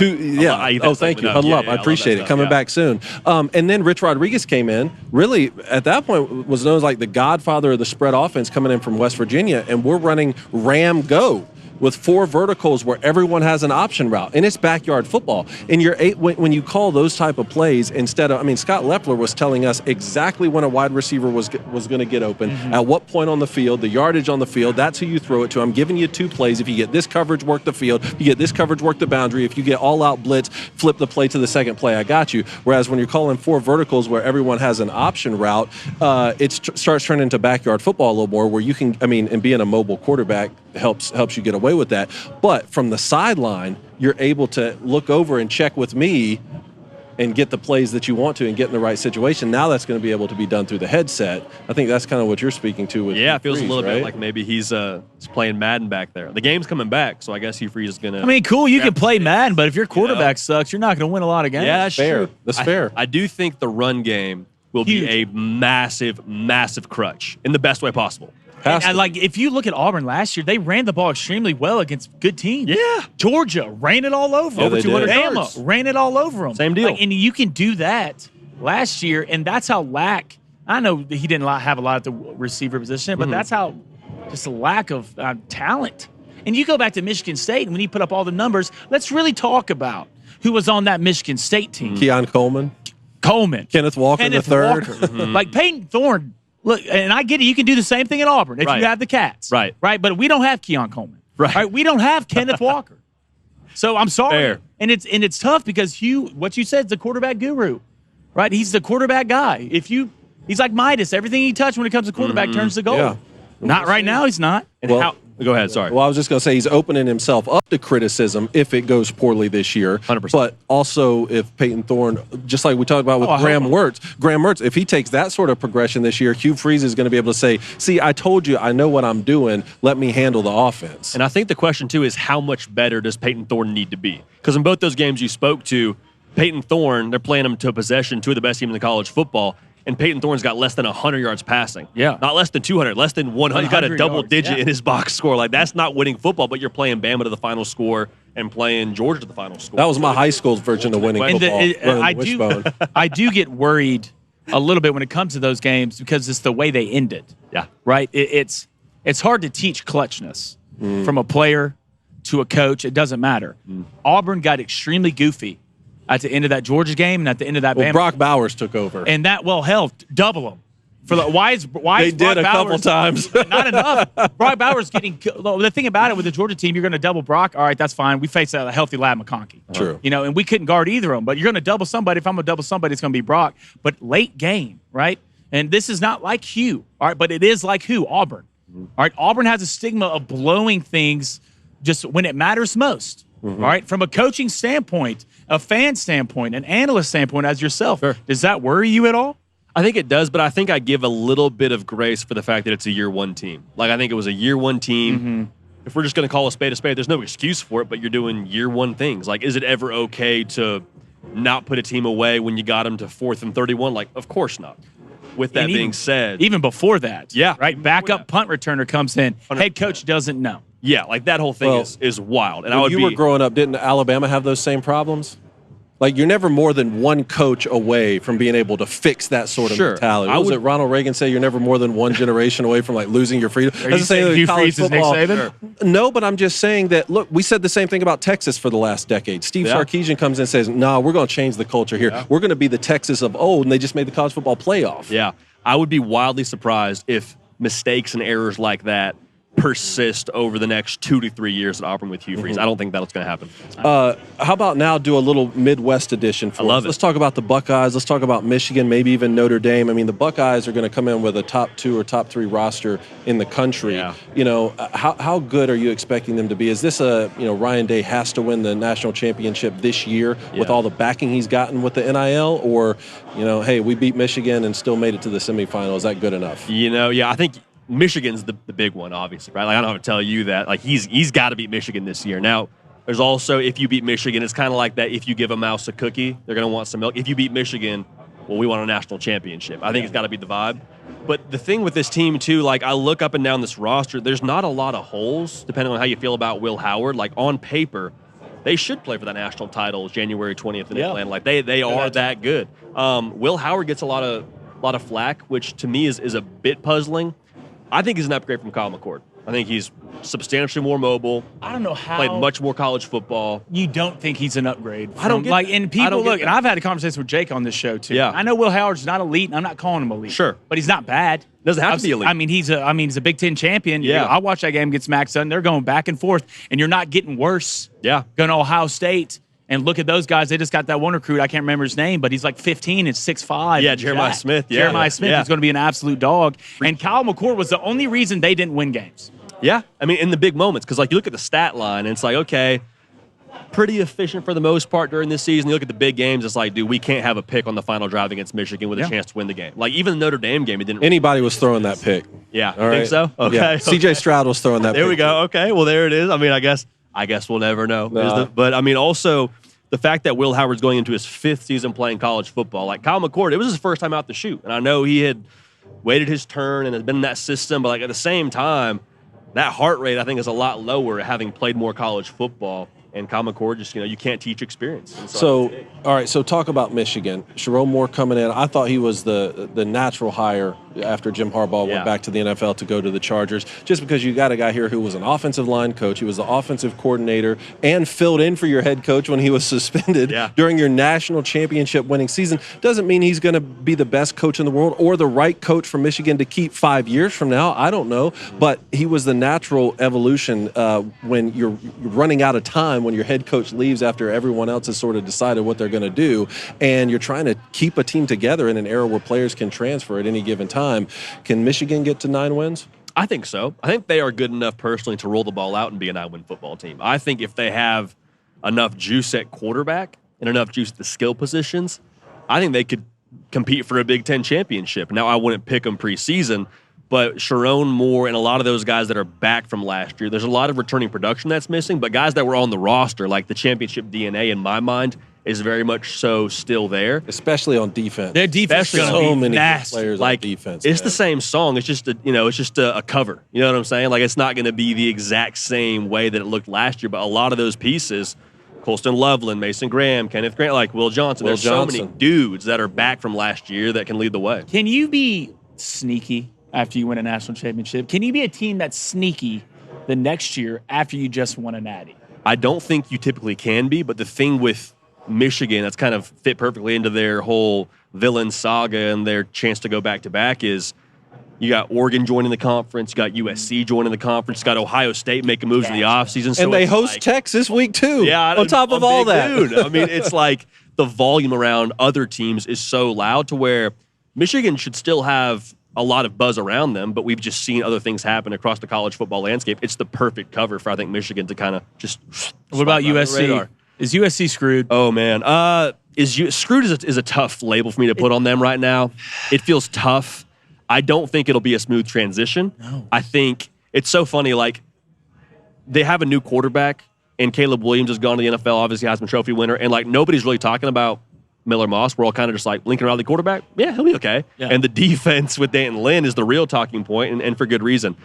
Thank you. Huddle up. I appreciate it. Coming back soon. And then Rich Rodriguez came in. Really, at that point, was known as like the godfather of the spread offense coming in from West Virginia, and we're running Ram Go with 4 verticals where everyone has an option route, and it's backyard football. And when you call those type of plays instead of, I mean, Scott Loeffler was telling us exactly when a wide receiver was going to get open, at what point on the field, the yardage on the field. That's who you throw it to. I'm giving you 2 plays. If you get this coverage, work the field. If you get this coverage, work the boundary. If you get all out blitz, flip the play to the second play. I got you. Whereas when you're calling 4 verticals where everyone has an option route, it starts turning into backyard football a little more, where you can, and being a mobile quarterback helps you get away with that. But from the sideline, you're able to look over and check with me and get the plays that you want to and get in the right situation. Now that's going to be able to be done through the headset. I think that's kind of what you're speaking to with it feels Freeze, a little right? bit like maybe he's playing Madden back there. The game's coming back, so I guess Hugh Freeze is going to... I mean, cool, you can play Madden, but if your quarterback sucks, you're not going to win a lot of games. Yeah, that's fair. true. That's fair. I do think the run game will Huge. be a massive, massive crutch in the best way possible. And like, if you look at Auburn last year, they ran the ball extremely well against good teams. Yeah. Georgia ran it all over. Over 200 Alabama yards. ran it all over them. Same deal. And you can do that last year, and that's how I know he didn't have a lot at the receiver position, but that's how just a lack of talent. And you go back to Michigan State, and when he put up all the numbers, let's really talk about who was on that Michigan State team. Keon Coleman. Kenneth Walker the third. Like Peyton Thorne. Look, and I get it. You can do the same thing at Auburn if you have the Cats. Right. But we don't have Keon Coleman. Right. We don't have Kenneth Walker. So I'm sorry. Fair. And it's tough because what you said is the quarterback guru. Right? He's the quarterback guy. He's like Midas. Everything he touched when it comes to quarterback turns to gold. Yeah. Not right now, he's not. And go ahead, sorry. Well, I was just going to say he's opening himself up to criticism if it goes poorly this year. 100%. But also if Peyton Thorne, just like we talked about with Graham Mertz, if he takes that sort of progression this year, Hugh Freeze is going to be able to say, see, I told you, I know what I'm doing. Let me handle the offense. And I think the question, too, is how much better does Peyton Thorne need to be? Because in both those games you spoke to, Peyton Thorne, they're playing him to a possession, two of the best teams in college football. And Peyton Thorne's got less than 100 yards passing. Yeah. Not less than 200, less than 100. He's got a double digit yeah. in his box score. Like, that's not winning football, but you're playing Bama to the final score and playing Georgia to the final score. That was my high school's version of winning football. I do get worried a little bit when it comes to those games because it's the way they ended. Yeah. Right? It's hard to teach clutchness from a player to a coach. It doesn't matter. Auburn got extremely goofy at the end of that Georgia game and at the end of that Bama. Brock Bowers took over. And that, double them. Why is they did a couple times. Not enough. Brock Bowers getting – the thing about it with the Georgia team, you're going to double Brock. All right, that's fine. We face a healthy Lad McConkey. True. And we couldn't guard either of them. But you're going to double somebody. If I'm going to double somebody, it's going to be Brock. But late game, right? And this is not like Hugh, all right? But it is like who? Auburn. All right, Auburn has a stigma of blowing things just when it matters most. All right, from a coaching standpoint, a fan standpoint, an analyst standpoint, as yourself, does that worry you at all? I think it does, but I think I give a little bit of grace for the fact that it's a year one team. Like, I think it was a year one team. If we're just going to call a spade, there's no excuse for it, but you're doing year one things. Like, is it ever okay to not put a team away when you got them to 4th and 31? Like, of course not. With that being said. Even before that. Yeah. Right? Backup punt returner comes in. 100%. Head coach doesn't know. Yeah, like that whole thing is wild. And when you were growing up, didn't Alabama have those same problems? Like, you're never more than one coach away from being able to fix that sort of mentality. Was it Ronald Reagan say you're never more than one generation away from, like, losing your freedom? Are you saying Hugh Freeze is Nick Saban? No, but I'm just saying that, look, we said the same thing about Texas for the last decade. Steve Sarkisian comes in and says, no, we're going to change the culture here. Yeah. We're going to be the Texas of old, and they just made the college football playoff. Yeah. I would be wildly surprised if mistakes and errors like that persist over the next 2 to 3 years at Auburn with Hugh Freeze. I don't think that's going to happen. How about now do a little Midwest edition for us? Let's talk about the Buckeyes. Let's talk about Michigan, maybe even Notre Dame. I mean, the Buckeyes are going to come in with a top 2 or top 3 roster in the country. Yeah. How good are you expecting them to be? Is this Ryan Day has to win the national championship this year with all the backing he's gotten with the NIL? Or, hey, we beat Michigan and still made it to the semifinal. Is that good enough? I think Michigan's the big one, obviously, right? Like, I don't have to tell you that. Like, he's got to beat Michigan this year. Now, there's also, if you beat Michigan, it's kind of like that if you give a mouse a cookie, they're going to want some milk. If you beat Michigan, well, we want a national championship. I think it's got to be the vibe. But the thing with this team, too, like, I look up and down this roster, there's not a lot of holes, depending on how you feel about Will Howard. Like, on paper, they should play for that national title January 20th in Atlanta. Like, they are that good. Will Howard gets a lot of flack, which to me is a bit puzzling. I think he's an upgrade from Kyle McCord. I think he's substantially more mobile. I don't know how. Played much more college football. You don't think he's an upgrade? I don't get that. And people look, and I've had a conversation with Jake on this show too. Yeah. I know Will Howard's not elite, and I'm not calling him elite. Sure. But he's not bad. Doesn't have to be elite. I mean, he's a Big Ten champion. Yeah. I watched that game against Max Sutton. They're going back and forth, and you're not getting worse. Yeah. Going to Ohio State. And look at those guys. They just got that one recruit. I can't remember his name, but he's like 15 and 6'5". Yeah, Jeremiah Smith. Yeah. Jeremiah Smith is going to be an absolute dog. And Kyle McCord was the only reason they didn't win games. Yeah. I mean, in the big moments. Because, like, you look at the stat line, and it's like, okay, pretty efficient for the most part during this season. You look at the big games, it's like, dude, we can't have a pick on the final drive against Michigan with a chance to win the game. Like, even the Notre Dame game, it didn't. Anybody was throwing that pick. Yeah. All right. Think so? Okay. Yeah. C.J. Stroud was throwing that pick. There we go. Okay. Well, there it is. I mean, I guess we'll never know. Nah. But, I mean, also, the fact that Will Howard's going into his 5th season playing college football, like Kyle McCord, it was his first time out the chute. And I know he had waited his turn and has been in that system, but like at the same time, that heart rate I think is a lot lower having played more college football. And Kyle McCord, just, you can't teach experience. So all right, so talk about Michigan. Sharon Moore coming in. I thought he was the natural hire after Jim Harbaugh went back to the NFL to go to the Chargers, just because you got a guy here who was an offensive line coach. He was the offensive coordinator and filled in for your head coach when he was suspended during your national championship winning season. Doesn't mean he's going to be the best coach in the world or the right coach for Michigan to keep 5 years from now. I don't know. But he was the natural evolution when you're running out of time, when your head coach leaves after everyone else has sort of decided what they're going to do, and you're trying to keep a team together in an era where players can transfer at any given time. Can Michigan get to 9 wins? I think so. I think they are good enough personally to roll the ball out and be a 9-win football team. I think if they have enough juice at quarterback and enough juice at the skill positions, I think they could compete for a Big Ten championship. Now, I wouldn't pick them preseason, but Sharon Moore and a lot of those guys that are back from last year, there's a lot of returning production that's missing, but guys that were on the roster, like the championship DNA in my mind, is very much so still there. Especially on defense. Their defense is so many nasty. players on defense. It's the same song. It's just a cover. You know what I'm saying? Like, it's not going to be the exact same way that it looked last year, but a lot of those pieces, Colston Loveland, Mason Graham, Kenneth Grant, like Will Johnson. There's so many dudes that are back from last year that can lead the way. Can you be sneaky after you win a national championship? Can you be a team that's sneaky the next year after you just won a natty? I don't think you typically can be, but the thing with Michigan that's kind of fit perfectly into their whole villain saga and their chance to go back-to-back is you got Oregon joining the conference, you got USC joining the conference, you got Ohio State making moves in the offseason. So and they host Tech this week, too, on top of all that. Dude. I mean, it's like the volume around other teams is so loud to where Michigan should still have a lot of buzz around them, but we've just seen other things happen across the college football landscape. It's the perfect cover for, I think, Michigan to kind of just What about USC? Is USC screwed? Oh, man. Screwed is a tough label for me to put on them right now. It feels tough. I don't think it'll be a smooth transition. No. I think it's so funny. Like, they have a new quarterback, and Caleb Williams has gone to the NFL, obviously Heisman Trophy winner, and, like, nobody's really talking about Miller Moss. We're all kind of just like, Lincoln Riley quarterback? Yeah, he'll be okay. Yeah. And the defense with Danton Lynn is the real talking point, and for good reason.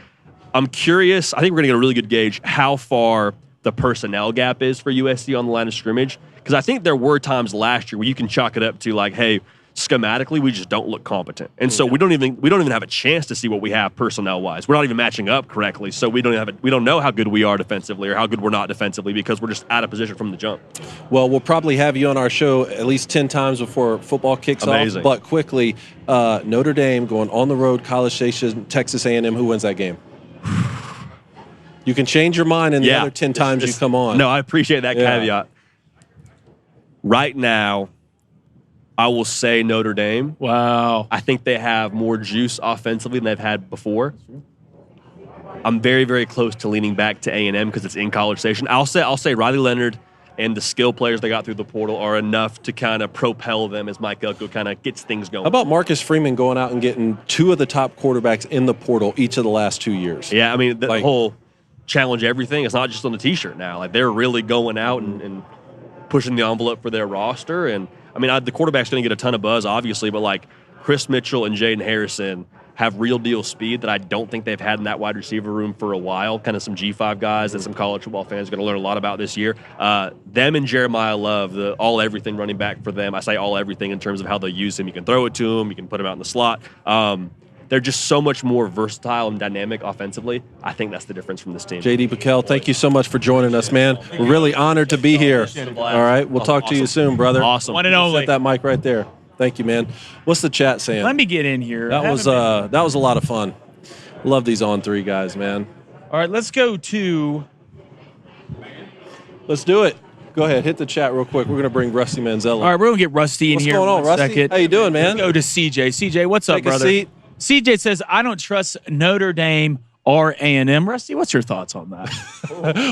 I'm curious. I think we're going to get a really good gauge how far the personnel gap is for USC on the line of scrimmage, because I think there were times last year where you can chalk it up to like, hey, schematically we just don't look competent, and so we don't even have a chance to see what we have personnel wise. We're not even matching up correctly, so we don't know how good we are defensively or how good we're not defensively because we're just out of position from the jump. Well, we'll probably have you on our show at least 10 times before football kicks off. But quickly, Notre Dame going on the road, College Station, Texas A&M. Who wins that game? You can change your mind in the other 10 times you come on. No, I appreciate that caveat. Right now, I will say Notre Dame. Wow. I think they have more juice offensively than they've had before. I'm very, very close to leaning back to A&M because it's in College Station. I'll say Riley Leonard and the skill players they got through the portal are enough to kind of propel them as Mike Elko kind of gets things going. How about Marcus Freeman going out and getting 2 of the top quarterbacks in the portal each of the last 2 years? Yeah, I mean, the whole challenge everything. It's not just on the T-shirt now. Like, they're really going out and pushing the envelope for their roster. And, I mean, the quarterback's going to get a ton of buzz, obviously, but, like, Chris Mitchell and Jaden Harrison have real deal speed that I don't think they've had in that wide receiver room for a while. Kind of some G5 guys that some college football fans are going to learn a lot about this year. Them and Jeremiah Love, the all-everything running back for them. I say all-everything in terms of how they use him. You can throw it to him. You can put him out in the slot. They're just so much more versatile and dynamic offensively. I think that's the difference from this team. J.D. Piquel, thank you so much for joining us, man. We're really honored to be here. All right, we'll talk to you soon, brother. Awesome. One and only. Set that mic right there. Thank you, man. What's the chat saying? Let me get in here. That was a lot of fun. Love these On3 guys, man. All right, let's go to. Let's do it. Go ahead, hit the chat real quick. We're gonna bring Rusty Manzella. All right, we're gonna get Rusty in What's here. going on, Rusty? Second. How you doing, man? Let's go to CJ. CJ, what's up, Take a brother? seat. CJ says, I don't trust Notre Dame or A&M. Rusty, what's your thoughts on that?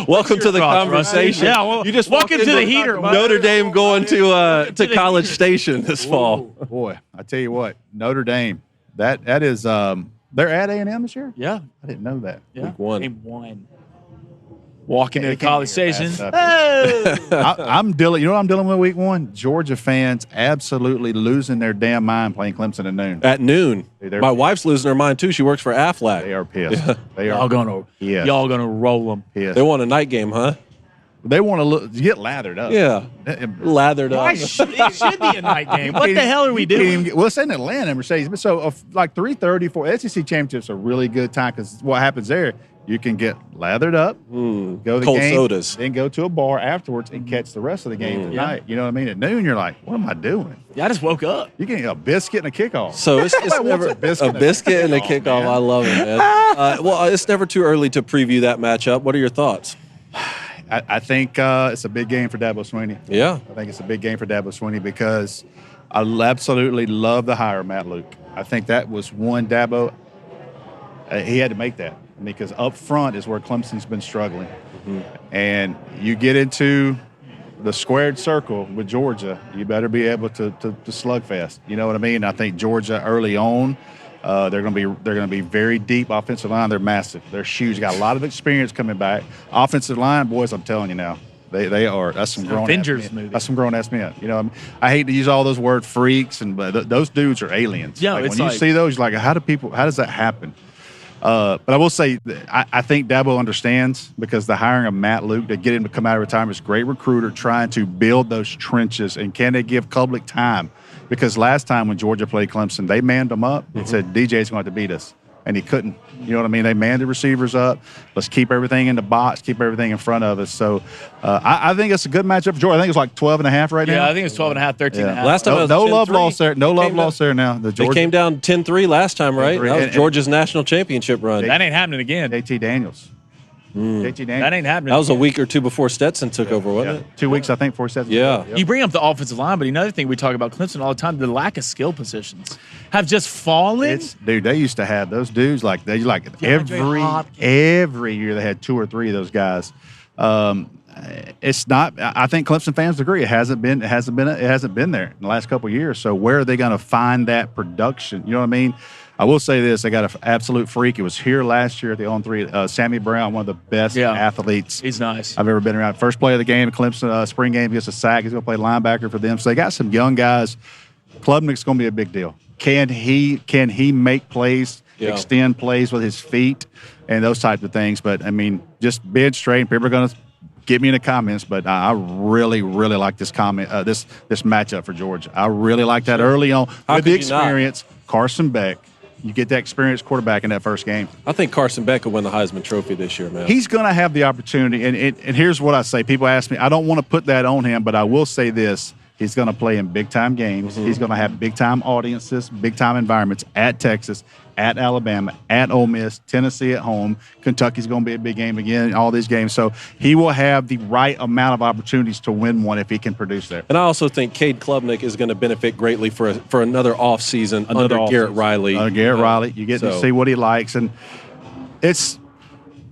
Welcome to the thoughts, conversation. Rusty? Yeah, well, you just welcome walked to the into heater. Notre Dame going to College Station this fall. Boy, I tell you what, Notre Dame, that is they're at A&M this year? Yeah. I didn't know that. Yeah. Week 1. Game 1. Walking into They can't College get Station. past I'm dealing. You know what I'm dealing with week 1? Georgia fans absolutely losing their damn mind playing Clemson at noon. At noon. Dude, My wife's losing her mind, too. She works for Aflac. They are pissed. They are. Y'all gonna roll them. pissed. They want a night game, huh? They want to get lathered up. Yeah. Lathered Why up. it should be a night game? What the hell are we doing? Well, it's in Atlanta, Mercedes. So, like 3:30 for SEC championships, a really good time because what happens there, you can get lathered up, go to the Cold game, sodas. then go to a bar afterwards and catch the rest of the game at night. You know what I mean? At noon, you're like, what am I doing? Yeah, I just woke up. You can get a biscuit and a kickoff. So it's never a biscuit and a kickoff. man. I love it, man. Well, it's never too early to preview that matchup. What are your thoughts? I think it's a big game for Dabo Swinney. Yeah. I think it's a big game for Dabo Swinney because I absolutely love the hire of Matt Luke. I think that was one Dabo. He had to make that because up front is where Clemson's been struggling. And you get into the squared circle with Georgia, you better be able to slugfest. You know what I mean? I think Georgia early on, they're going to be very deep offensive line. They're massive. They're huge. Got a lot of experience coming back. Offensive line, boys, I'm telling you now, they are. That's some grown Avengers ass men. movie. That's some grown ass men. You know, I hate to use all those word freaks, but those dudes are aliens. Yeah, like, it's when you like- see those, you're like, how does that happen? But I will say, I think Dabo understands because the hiring of Matt Luke to get him to come out of retirement is a great recruiter trying to build those trenches. And can they give Public time? Because last time when Georgia played Clemson, they manned them up and said, DJ's going to have to beat us. And he couldn't. You know what I mean? They manned the receivers up. Let's keep everything in the box, keep everything in front of us. So I think it's a good matchup for Georgia. I think it's like 12.5 right now. Yeah, I think it's 12.5, 13.5. Last time it was no love 10-3. lost there. No They love came lost there now. The They Georgia, came down 10-3 last time, right? 10-3. That was And- Georgia's national championship run. That ain't happening again. JT Daniels. JT Daniels. That ain't happening. That was a again. week or two before Stetson took over, wasn't it? 2 weeks, I think, before sets. Yeah. You bring up the offensive line, but another thing we talk about Clemson all the time, the lack of skill positions have just fallen. Dude, they used to have those dudes every year they had 2 or 3 of those guys. It's not. I think Clemson fans agree it hasn't been there in the last couple of years. So where are they going to find that production? You know what I mean? I will say this: they got an absolute freak. It was here last year at the On3. Sammy Brown, one of the best athletes He's nice. I've ever been around. First play of the game, Clemson spring game, gets a sack. He's going to play linebacker for them. So they got some young guys. Klubnik's going to be a big deal. Can he make plays, extend plays with his feet, and those types of things? But I mean, just being straight. People are going to get me in the comments, but I really, really like this this matchup for Georgia. I really like that early on with the experience. Carson Beck. You get that experienced quarterback in that first game. I think Carson Beck will win the Heisman Trophy this year, man. He's going to have the opportunity. And here's what I say. People ask me, I don't want to put that on him, but I will say this. He's going to play in big-time games. He's going to have big-time audiences, big-time environments at Texas, at Alabama, at Ole Miss, Tennessee at home. Kentucky's going to be a big game again, all these games. So he will have the right amount of opportunities to win one if he can produce there. And I also think Cade Klubnik is going to benefit greatly for another offseason under Garrett Riley. Garrett Riley. You get to see what he likes. And it's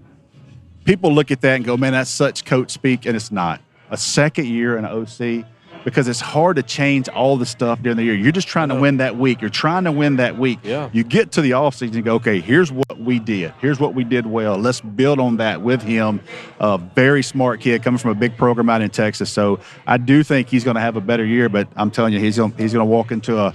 – people look at that and go, man, that's such coach speak, and it's not. A second year in an OC – because it's hard to change all the stuff during the year. You're just trying to win that week. You're trying to win that week. Yeah. You get to the offseason and go, okay, here's what we did. Here's what we did well. Let's build on that with him. A very smart kid coming from a big program out in Texas. So I do think he's going to have a better year, but I'm telling you, he's going to walk into a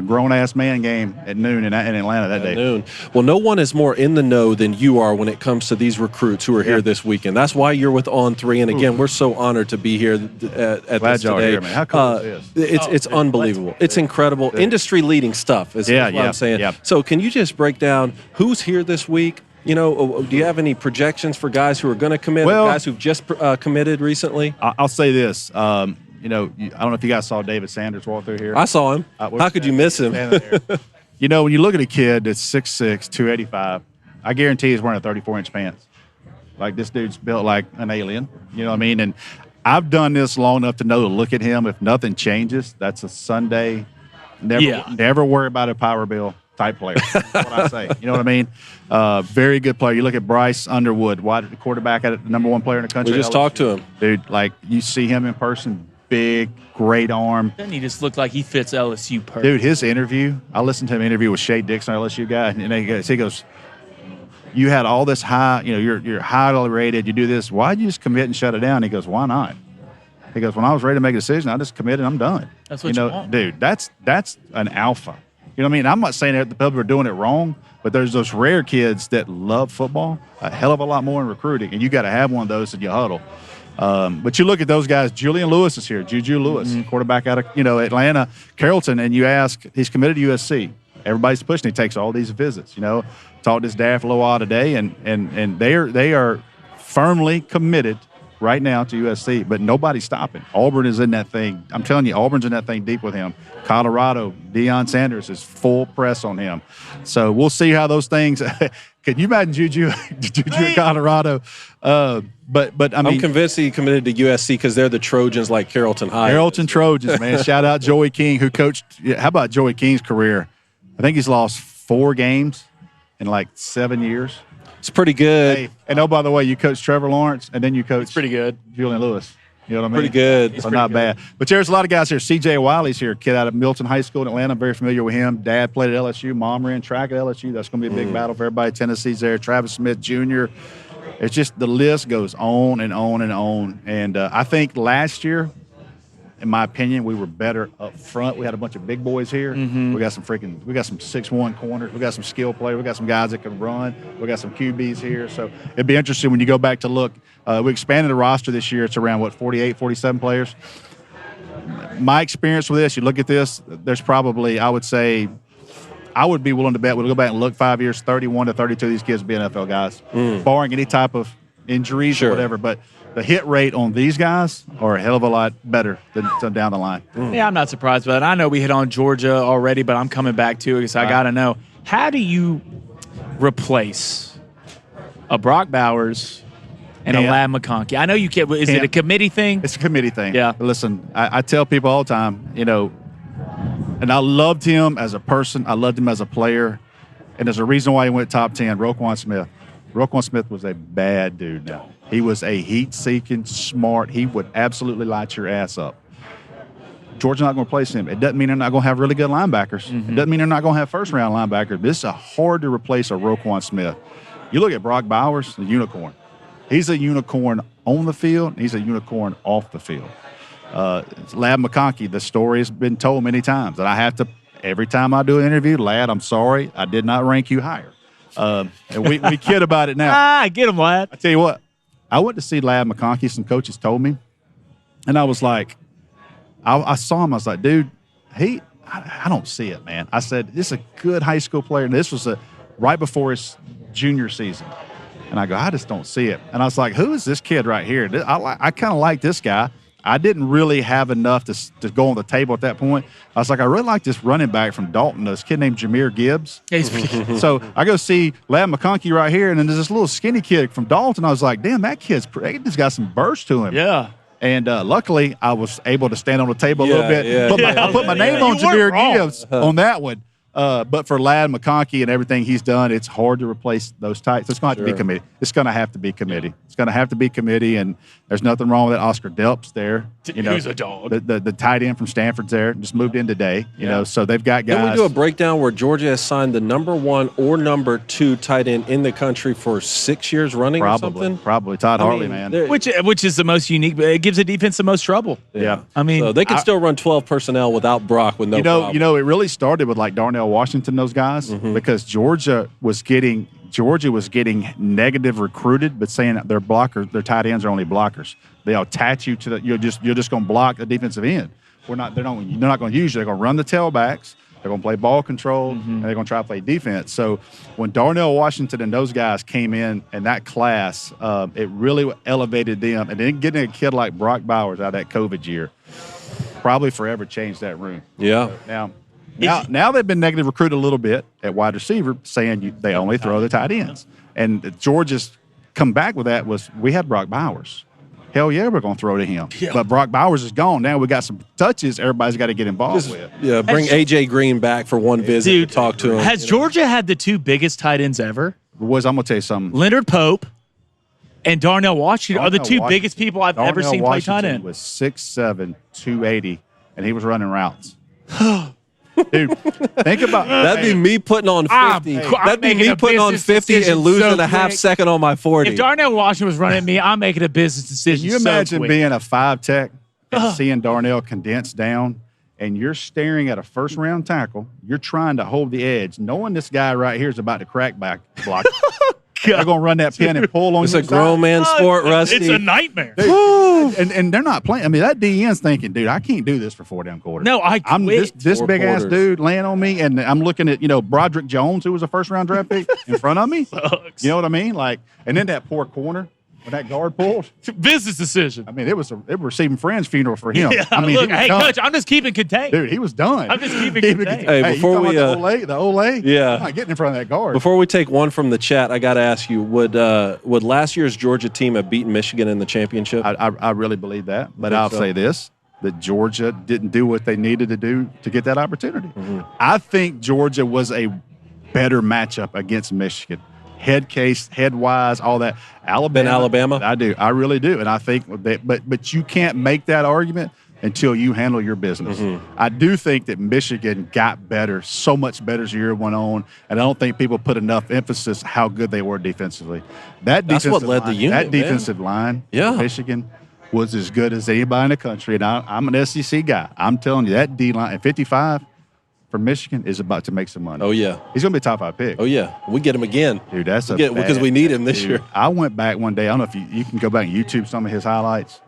grown-ass man game at noon in Atlanta that day. Noon. Well, no one is more in the know than you are when it comes to these recruits who are here this weekend. That's why you're with On3. And again, we're so honored to be here at Glad this y'all are today. here, man. How cool is this? It's unbelievable. It's incredible. Industry-leading stuff is what I'm saying. Yeah. So can you just break down who's here this week? You know, do you have any projections for guys who are going to commit or guys who've just committed recently? I'll say this. I don't know if you guys saw David Sanders walk through here. I saw him. How could you miss him? You know, when you look at a kid that's 6'6", 285, I guarantee he's wearing a 34-inch pants. Like, this dude's built like an alien. You know what I mean? And I've done this long enough to know to look at him. If nothing changes, that's a Sunday. Never worry about a power bill type player. That's what I say. You know what I mean? Very good player. You look at Bryce Underwood, quarterback, the number 1 player in the country. We just talked to him. Dude, like, you see him in person, big, great arm. Doesn't he just look like he fits LSU perfect? Dude, his interview, I listened to him interview with Shea Dixon, LSU guy, and he goes, you had all this high, you're highly rated, you do this. Why'd you just commit and shut it down? He goes, why not? He goes, when I was ready to make a decision, I just committed and I'm done. That's what you want. Dude, that's an alpha. You know what I mean? I'm not saying that the people are doing it wrong, but there's those rare kids that love football a hell of a lot more in recruiting, and you got to have one of those in your huddle. But you look at those guys. Julian Lewis is here. Juju Lewis, quarterback out of Atlanta, Carrollton, and you ask, he's committed to USC. Everybody's pushing. He takes all these visits. Talked to his dad for a little while today, and they are firmly committed right now to USC, but nobody's stopping. Auburn is in that thing. I'm telling you, Auburn's in that thing deep with him. Colorado, Deion Sanders is full press on him. So we'll see how those things. Can you imagine Juju in Colorado? But I mean, I'm convinced he committed to USC because they're the Trojans like Carrollton High. Carrollton Trojans, man. Shout out Joey King, who coached. How about Joey King's career? I think he's lost 4 games in like 7 years. It's pretty good. Hey, and oh, by the way, you coach Trevor Lawrence, and then you coach pretty good. Julian Lewis. You know what I mean? Pretty good. So not bad. But there's a lot of guys here. C.J. Wiley's here, kid out of Milton High School in Atlanta. I'm very familiar with him. Dad played at LSU. Mom ran track at LSU. That's going to be a big battle for everybody. Tennessee's there. Travis Smith Jr. It's just the list goes on and on and on. And I think last year, in my opinion, we were better up front. We had a bunch of big boys here. We got some 6'1" corners. We got some skill players. We got some guys that can run. We got some QBs here. So it'd be interesting when you go back to look. We expanded the roster this year. It's around, 48, 47 players. My experience with this, you look at this, there's probably, I would say, I would be willing to bet we'll go back and look 5 years, 31 to 32 of these kids will be NFL guys, barring any type of injuries or whatever. But the hit rate on these guys are a hell of a lot better than down the line. Yeah, I'm not surprised by that. I know we hit on Georgia already, but I'm coming back to it because I got to know, how do you replace a Brock Bowers and a Ladd McConkey? I know you can't. Is it a committee thing? It's a committee thing. Yeah. Listen, I tell people all the time, and I loved him as a person. I loved him as a player. And there's a reason why he went top 10, Roquan Smith. Roquan Smith was a bad dude now. He was a heat-seeking, smart. He would absolutely light your ass up. Georgia's not going to replace him. It doesn't mean they're not going to have really good linebackers. It doesn't mean they're not going to have first-round linebackers. This is hard to replace a Roquan Smith. You look at Brock Bowers, the unicorn. He's a unicorn on the field. He's a unicorn off the field. Ladd McConkey, the story has been told many times. And I have to, every time I do an interview, Ladd, I'm sorry, I did not rank you higher. And we kid about it now. Get him, Ladd. I tell you what, I went to see Ladd McConkey. Some coaches told me. And I was like, I saw him. I was like, dude, I don't see it, man. I said, this is a good high school player. And this was right before his junior season. And I go, I just don't see it. And I was like, who is this kid right here? I kind of like this guy. I didn't really have enough to go on the table at that point. I was like, I really like this running back from Dalton, this kid named Jameer Gibbs. So I go see Ladd McConkey right here, and then there's this little skinny kid from Dalton. I was like, damn, that kid's just got some burst to him. Yeah. And luckily, I was able to stand on the table a little bit. I put my name on You Jameer weren't Gibbs on that one. But for Ladd McConkey and everything he's done, it's hard to replace those types. It's going to have to be committee. It's going to have to be committee. It's going to have to be committee, and there's nothing wrong with that. Oscar Delp's there. Who's a dog. The tight end from Stanford's there. Just moved in today. So they've got guys. Can we do a breakdown where Georgia has signed the number 1 or number 2 tight end in the country for 6 years running or something? Probably. Todd Hartley, man. Which is the most unique. It gives the defense the most trouble. Yeah. I mean, so they can still run 12 personnel without Brock with no problem. It really started with like Darnell Washington, those guys, because Georgia was getting negative recruited, but saying that their tight ends are only blockers. They'll attach you to you're just going to block the defensive end. They're not going to use you. They're going to run the tailbacks. They're going to play ball control, and they're going to try to play defense. So when Darnell Washington and those guys came in that class, it really elevated them. And then getting a kid like Brock Bowers out of that COVID year probably forever changed that room. Yeah. So now they've been negative recruited a little bit at wide receiver, saying they only throw the tight ends. And Georgia's come back with that was we had Brock Bowers. Hell yeah, we're going to throw to him. Yeah. But Brock Bowers is gone. Now we got some touches everybody's got to get involved with. Yeah, bring A.J. Green back for one visit to talk to him. Has Georgia had the 2 biggest tight ends ever? Boys, I'm going to tell you something. Leonard Pope and Darnell Washington are the 2 biggest people I've ever seen play tight end. Was 6'7", 280, and he was running routes. Dude, think about That'd be me putting on 50. That'd be me putting on 50 and losing a half second on my 40. If Darnell Washington was running at me, I'm making a business decision. Can you imagine quick. being a 5 tech and seeing Darnell condense down, and you're staring at a first-round tackle, you're trying to hold the edge, knowing this guy right here is about to crack back block. They're going to run that pin and pull on It's your a grown man sport, Rusty. It's a nightmare. And they're not playing. I mean, that DN's thinking, dude, I can't do this for 4 damn quarters. No, I I'm quit. this 4 big ass quarters. dude laying on me, and I'm looking at Broderick Jones, who was a first round draft pick, in front of me. Sucks. You know what I mean? Like, and then that poor corner when that guard pulled. Business decision. I mean, it was receiving friend's funeral for him. Yeah, I mean, look, he was hey, done. Coach, I'm just keeping contained. Dude, he was done. I'm just keeping He contained. Hey, before you we, talking about the Olay, yeah. I'm not getting in front of that guard. Before we take one from the chat, I got to ask you: Would last year's Georgia team have beaten Michigan in the championship? I really believe that, but think I'll so? say this: that Georgia didn't do what they needed to do to get that opportunity. Mm-hmm. I think Georgia was a better matchup against Michigan. Head-wise, all that. Alabama? I do. I really do. And I think that, but you can't make that argument until you handle your business. Mm-hmm. I do think that Michigan got better, so much better as the year went on, and I don't think people put enough emphasis how good they were defensively. That's what led the unit, That defensive line, Yeah. for Michigan, was as good as anybody in the country. And I'm an SEC guy. I'm telling you, that D line at 55 for Michigan is about to make some money. Oh yeah, He's going to be a top 5 pick. oh yeah. We get him again, Dude, that's because we need him this year. I went back one day. I don't know if you can go back and YouTube some of his highlights.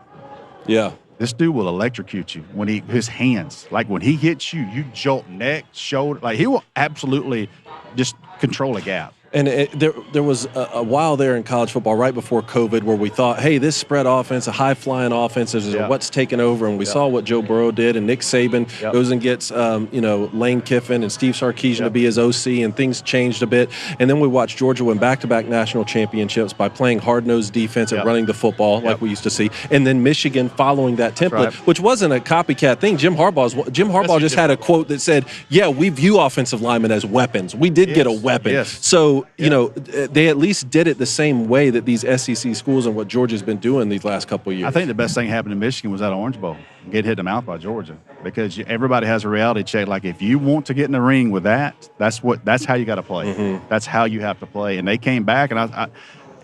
Yeah. This dude will electrocute you when his hands, like when he hits you, you jolt neck, shoulder, like he will absolutely just control a gap. And there was a while there in college football right before COVID where we thought, hey, this spread offense, a high-flying offense, is what's taken over. And we saw what Joe Burrow did, and Nick Saban goes and gets, Lane Kiffin and Steve Sarkisian to be his OC, and things changed a bit. And then we watched Georgia win back-to-back national championships by playing hard-nosed defense and running the football like we used to see. And then Michigan following that template, which wasn't a copycat thing. Jim Harbaugh just had a quote that said, yeah, we view offensive linemen as weapons. We did get a weapon. Yes. So, they at least did it the same way that these SEC schools and what Georgia's been doing these last couple of years. I think the best thing happened in Michigan was that Orange Bowl, get hit in the mouth by Georgia, because everybody has a reality check. Like, if you want to get in the ring with that, that's how you got to play. Mm-hmm. That's how you have to play. And they came back, and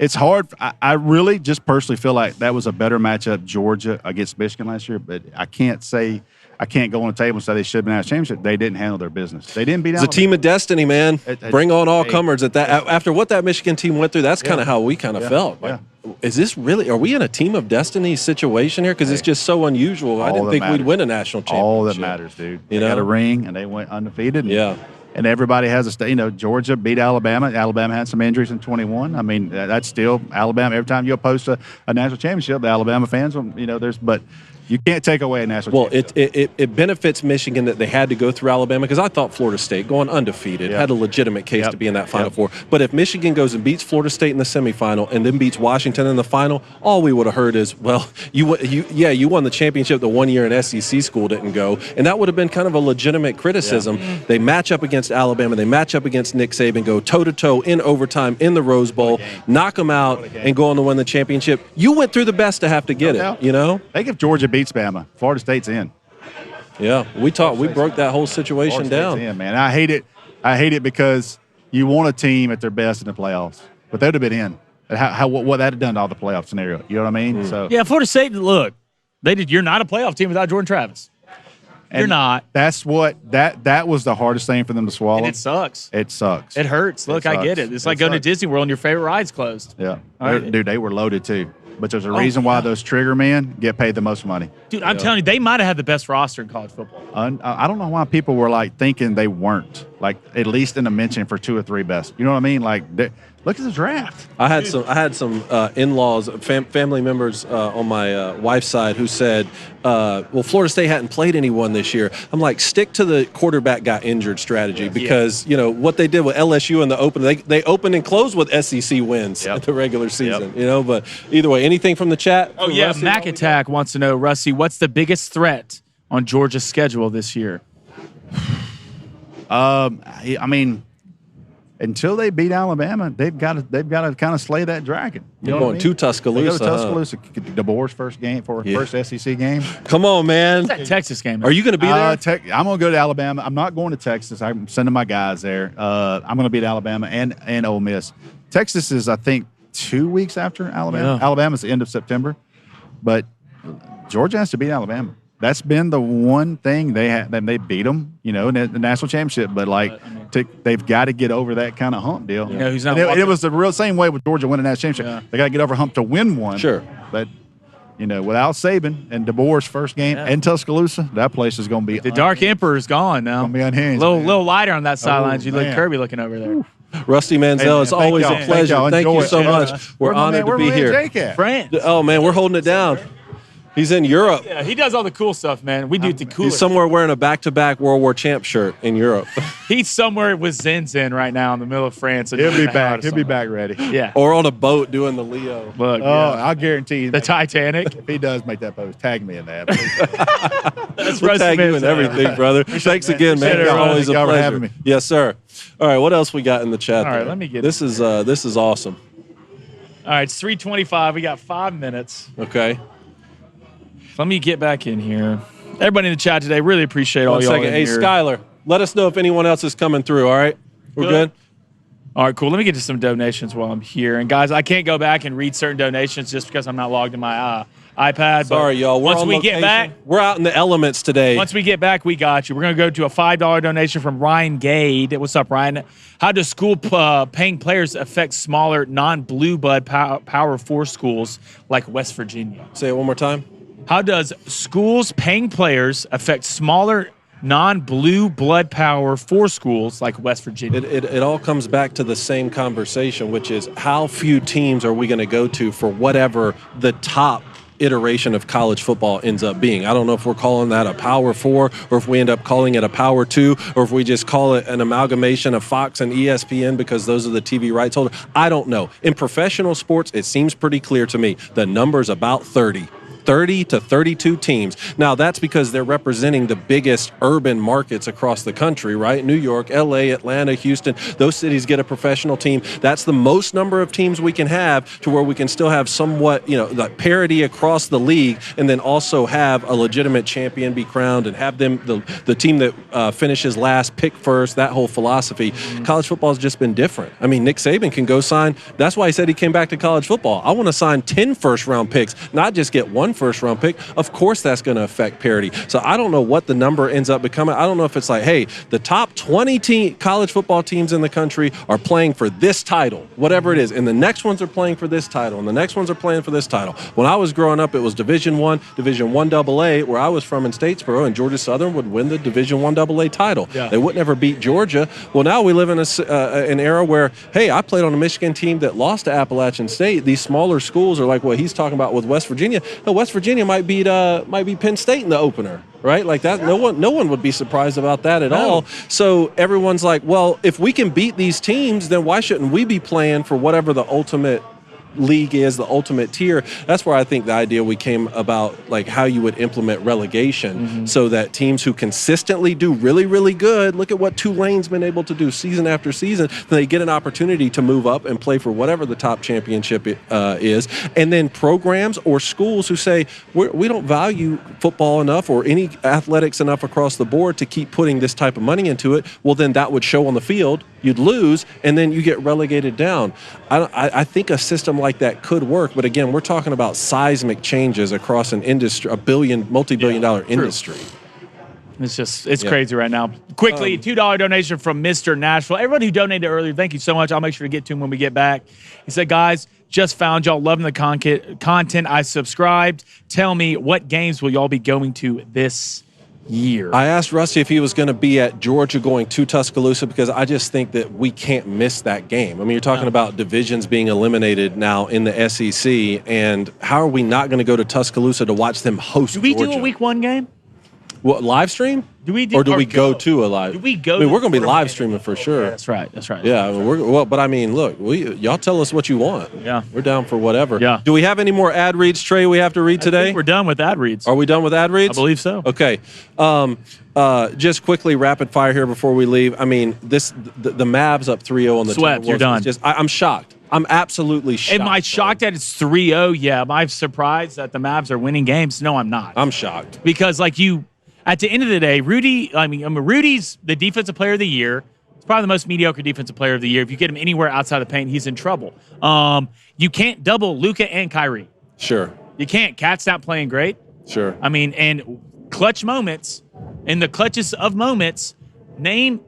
it's hard. I really just personally feel like that was a better matchup, Georgia against Michigan last year. But I can't go on the table and say they should have been out of championship. They didn't handle their business. They didn't beat It's a team of destiny, man. Bring on all comers. After what that Michigan team went through, that's kind of how we kind of felt. Like, is this really? Are we in a team of destiny situation here? Because it's just so unusual. I didn't think we'd win a national championship. All that matters, dude. They got a ring, and they went undefeated. And everybody has Georgia beat Alabama. Alabama had some injuries in 21. I mean, that's still Alabama. Every time you post a national championship, the Alabama fans, but you can't take away a national championship. It benefits Michigan that they had to go through Alabama, because I thought Florida State, going undefeated, had a legitimate case to be in that Final Four. But if Michigan goes and beats Florida State in the semifinal and then beats Washington in the final, all we would have heard is, well, you won the championship the 1 year an SEC school didn't go. And that would have been kind of a legitimate criticism. They match up against Alabama. They match up against Nick Saban, go toe-to-toe in overtime in the Rose Bowl, knock them out, and go on to win the championship. You went through the best to have to get it, Think if Georgia beats Bama, Florida State's in. Yeah, we broke that whole situation down. In, man. I hate it because you want a team at their best in the playoffs, but they'd have been in. What that had done to all the playoff scenario. You know what I mean? So Florida State. Look, you're not a playoff team without Jordan Travis. You're not. That's what that was the hardest thing for them to swallow. And it sucks. It sucks. It hurts. Look, I get it. It's like going to Disney World and your favorite ride's closed. Yeah, Right. Dude, they were loaded too. But there's a reason why those trigger men get paid the most money. Dude, I'm telling you, they might have had the best roster in college football. I don't know why people were like thinking they weren't, like at least in the mention for 2 or 3 best. You know what I mean? Like, look at the draft. I had some in-laws, family members on my wife's side who said, well, Florida State hadn't played anyone this year. I'm like, stick to the quarterback got injured strategy, because what they did with LSU in the opener, they opened and closed with SEC wins at the regular season. But either way, anything from the chat? Oh yeah, Mac Attack wants to know, Rusty, what's the biggest threat on Georgia's schedule this year? I mean, until they beat Alabama, they've got to kind of slay that dragon. You're going to Tuscaloosa. They go to Tuscaloosa. DeBoer's first game for first SEC game. Come on, man. That Texas game. Are you going to be there? I'm going to go to Alabama. I'm not going to Texas. I'm sending my guys there. I'm going to beat Alabama and Ole Miss. Texas is, I think, 2 weeks after Alabama. Yeah. Alabama's the end of September. But Georgia has to beat Alabama. That's been the one thing they had. They beat them, in the national championship. But they've got to get over that kind of hump deal. Who's not it was the real same way with Georgia winning that championship. Yeah. They got to get over hump to win one. Sure. But without Saban and DeBoer's first game in Tuscaloosa, that place is going to be the Dark Emperor's gone now. Going to be unhinged. Little lighter on that sideline. You look Kirby looking over there. Rusty Manziel, it's always a pleasure. Thank you so much. We're honored to be here. France. Oh man, we're holding it down. He's in Europe. Yeah, he does all the cool stuff, man. We do the cool. He's somewhere wearing a back-to-back World War champ shirt in Europe. He's somewhere with Zinzin right now in the middle of France. He'll be back. He'll be back ready. Yeah. Or on a boat doing the Leo. Look, I'll guarantee you. The Titanic. If he does make that post, tag me in that. We'll tag you in everything, brother. Thanks again, man. It's always a pleasure. For having me. Yes, sir. All right, what else we got in the chat? All right, there? let me get this. Is awesome. All right, it's 3:25. We got 5 minutes. Okay. Let me get back in here. Everybody in the chat today, really appreciate all y'all in Hey, here. Skylar, let us know if anyone else is coming through, all right? We're good? All right, cool. Let me get to some donations while I'm here. And, guys, I can't go back and read certain donations just because I'm not logged in my iPad. Sorry, y'all. Once we get back, we're out in the elements today. Once we get back, we got you. We're going to go to a $5 donation from Ryan Gade. What's up, Ryan? How does school paying players affect smaller, non-blue blood Power 4 schools like West Virginia? Say it one more time. How does schools paying players affect smaller, non-blue blood Power 4 schools like West Virginia? It all comes back to the same conversation, which is how few teams are we going to go to for whatever the top iteration of college football ends up being. I don't know if we're calling that a Power 4 or if we end up calling it a Power 2 or if we just call it an amalgamation of Fox and ESPN because those are the TV rights holders. I don't know. In professional sports, it seems pretty clear to me. The number's about 30 to 32 teams. Now, that's because they're representing the biggest urban markets across the country, right? New York, LA, Atlanta, Houston, those cities get a professional team. That's the most number of teams we can have to where we can still have somewhat, like parity across the league and then also have a legitimate champion be crowned and have them, the team that finishes last, pick first, that whole philosophy. Mm-hmm. College football has just been different. I mean, Nick Saban can go sign, that's why he said he came back to college football. I want to sign 10 first-round picks, not just get one first-round pick. Of course that's going to affect parity. So I don't know what the number ends up becoming. I don't know if it's like, hey, the top 20 college football teams in the country are playing for this title, whatever it is, and the next ones are playing for this title, and the next ones are playing for this title. When I was growing up, it was Division I AA, where I was from in Statesboro, and Georgia Southern would win the Division I AA title. Yeah. They would never beat Georgia. Well, now we live in an era where, hey, I played on a Michigan team that lost to Appalachian State. These smaller schools are like what he's talking about with West Virginia. West Virginia might beat Penn State in the opener, right? Like that, no one would be surprised about that at all. So everyone's like, well, if we can beat these teams, then why shouldn't we be playing for whatever the ultimate league is, the ultimate tier? That's where I think the idea we came about, like how you would implement relegation so that teams who consistently do really, really good, look at what Tulane's been able to do season after season, they get an opportunity to move up and play for whatever the top championship is. And then programs or schools who say, we don't value football enough or any athletics enough across the board to keep putting this type of money into it, well, then that would show on the field. You'd lose, and then you get relegated down. I think a system like that could work, but again, we're talking about seismic changes across an industry, multi-billion-dollar industry. It's crazy right now. Quickly, $2 donation from Mr. Nashville. Everybody who donated earlier, thank you so much. I'll make sure to get to him when we get back. He said, guys, just found y'all loving the content. I subscribed. Tell me, what games will y'all be going to this year? I asked Rusty if he was going to be at Georgia going to Tuscaloosa because I just think that we can't miss that game. I mean, you're talking about divisions being eliminated now in the SEC, and how are we not going to go to Tuscaloosa to watch them host Do we Georgia? do a week one game? What, live stream? Do we or do we go to a live? Do we go? I mean, to we're going to be the live quarterback? streaming for sure. That's right. That's right. Yeah, I mean, but I mean, look, y'all tell us what you want. Yeah. We're down for whatever. Yeah. Do we have any more ad reads, Trey, we have to read I today? think we're done with ad reads. Are we done with ad reads? I believe so. Okay. Just quickly, rapid fire here before we leave. I mean, the Mavs up 3-0 on the Swept, you're done. I'm shocked. I'm absolutely shocked. Am I shocked that it's 3-0? Yeah. Am I surprised that the Mavs are winning games? No, I'm not. I'm shocked. Because at the end of the day, Rudy's the defensive player of the year. He's probably the most mediocre defensive player of the year. If you get him anywhere outside the paint, he's in trouble. You can't double Luka and Kyrie. Sure. You can't. Cat's not playing great. Sure. I mean, and clutch moments, in the clutches of moments, name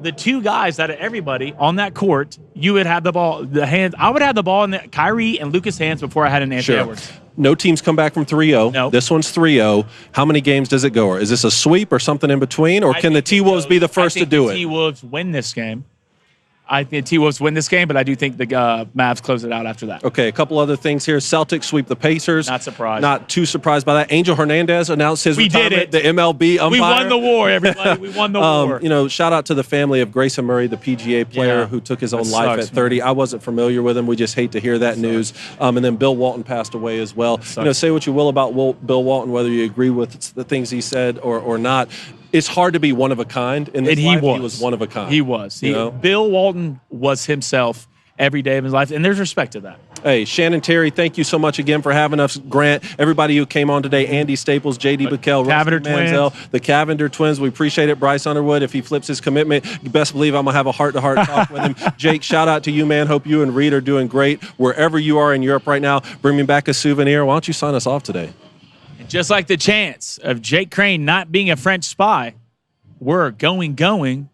the two guys out of everybody on that court. You would have the ball, I would have the ball in Kyrie and Luka's hands before I had an Anthony Edwards. No teams come back from 3-0. Nope. This one's 3-0. How many games does it go? Or is this a sweep or something in between? Or can the T-Wolves be the first to do it? The T-Wolves win this game. I think the T-Wolves win this game, but I do think the Mavs close it out after that. Okay, a couple other things here. Celtics sweep the Pacers. Not surprised. Not too surprised by that. Angel Hernandez announced his retirement. Did it. The MLB umpire. We won the war, everybody. We won the war. Shout out to the family of Grayson Murray, the PGA player who took his own life at 30. Man. I wasn't familiar with him. We just hate to hear that news. And then Bill Walton passed away as well. Say what you will about Bill Walton, whether you agree with the things he said or not. It's hard to be one of a kind in this life. He was one of a kind. He was. Bill Walton was himself every day of his life, and there's respect to that. Hey, Shannon Terry, thank you so much again for having us. Grant, everybody who came on today, Andy Staples, J.D. Buckell, Cavender Manziel, twins. the Cavender twins. We appreciate it. Bryce Underwood, if he flips his commitment, you best believe I'm going to have a heart-to-heart talk with him. Jake, shout out to you, man. Hope you and Reed are doing great. Wherever you are in Europe right now, bring me back a souvenir. Why don't you sign us off today? And just like the chance of Jake Crain not being a French spy, we're gone.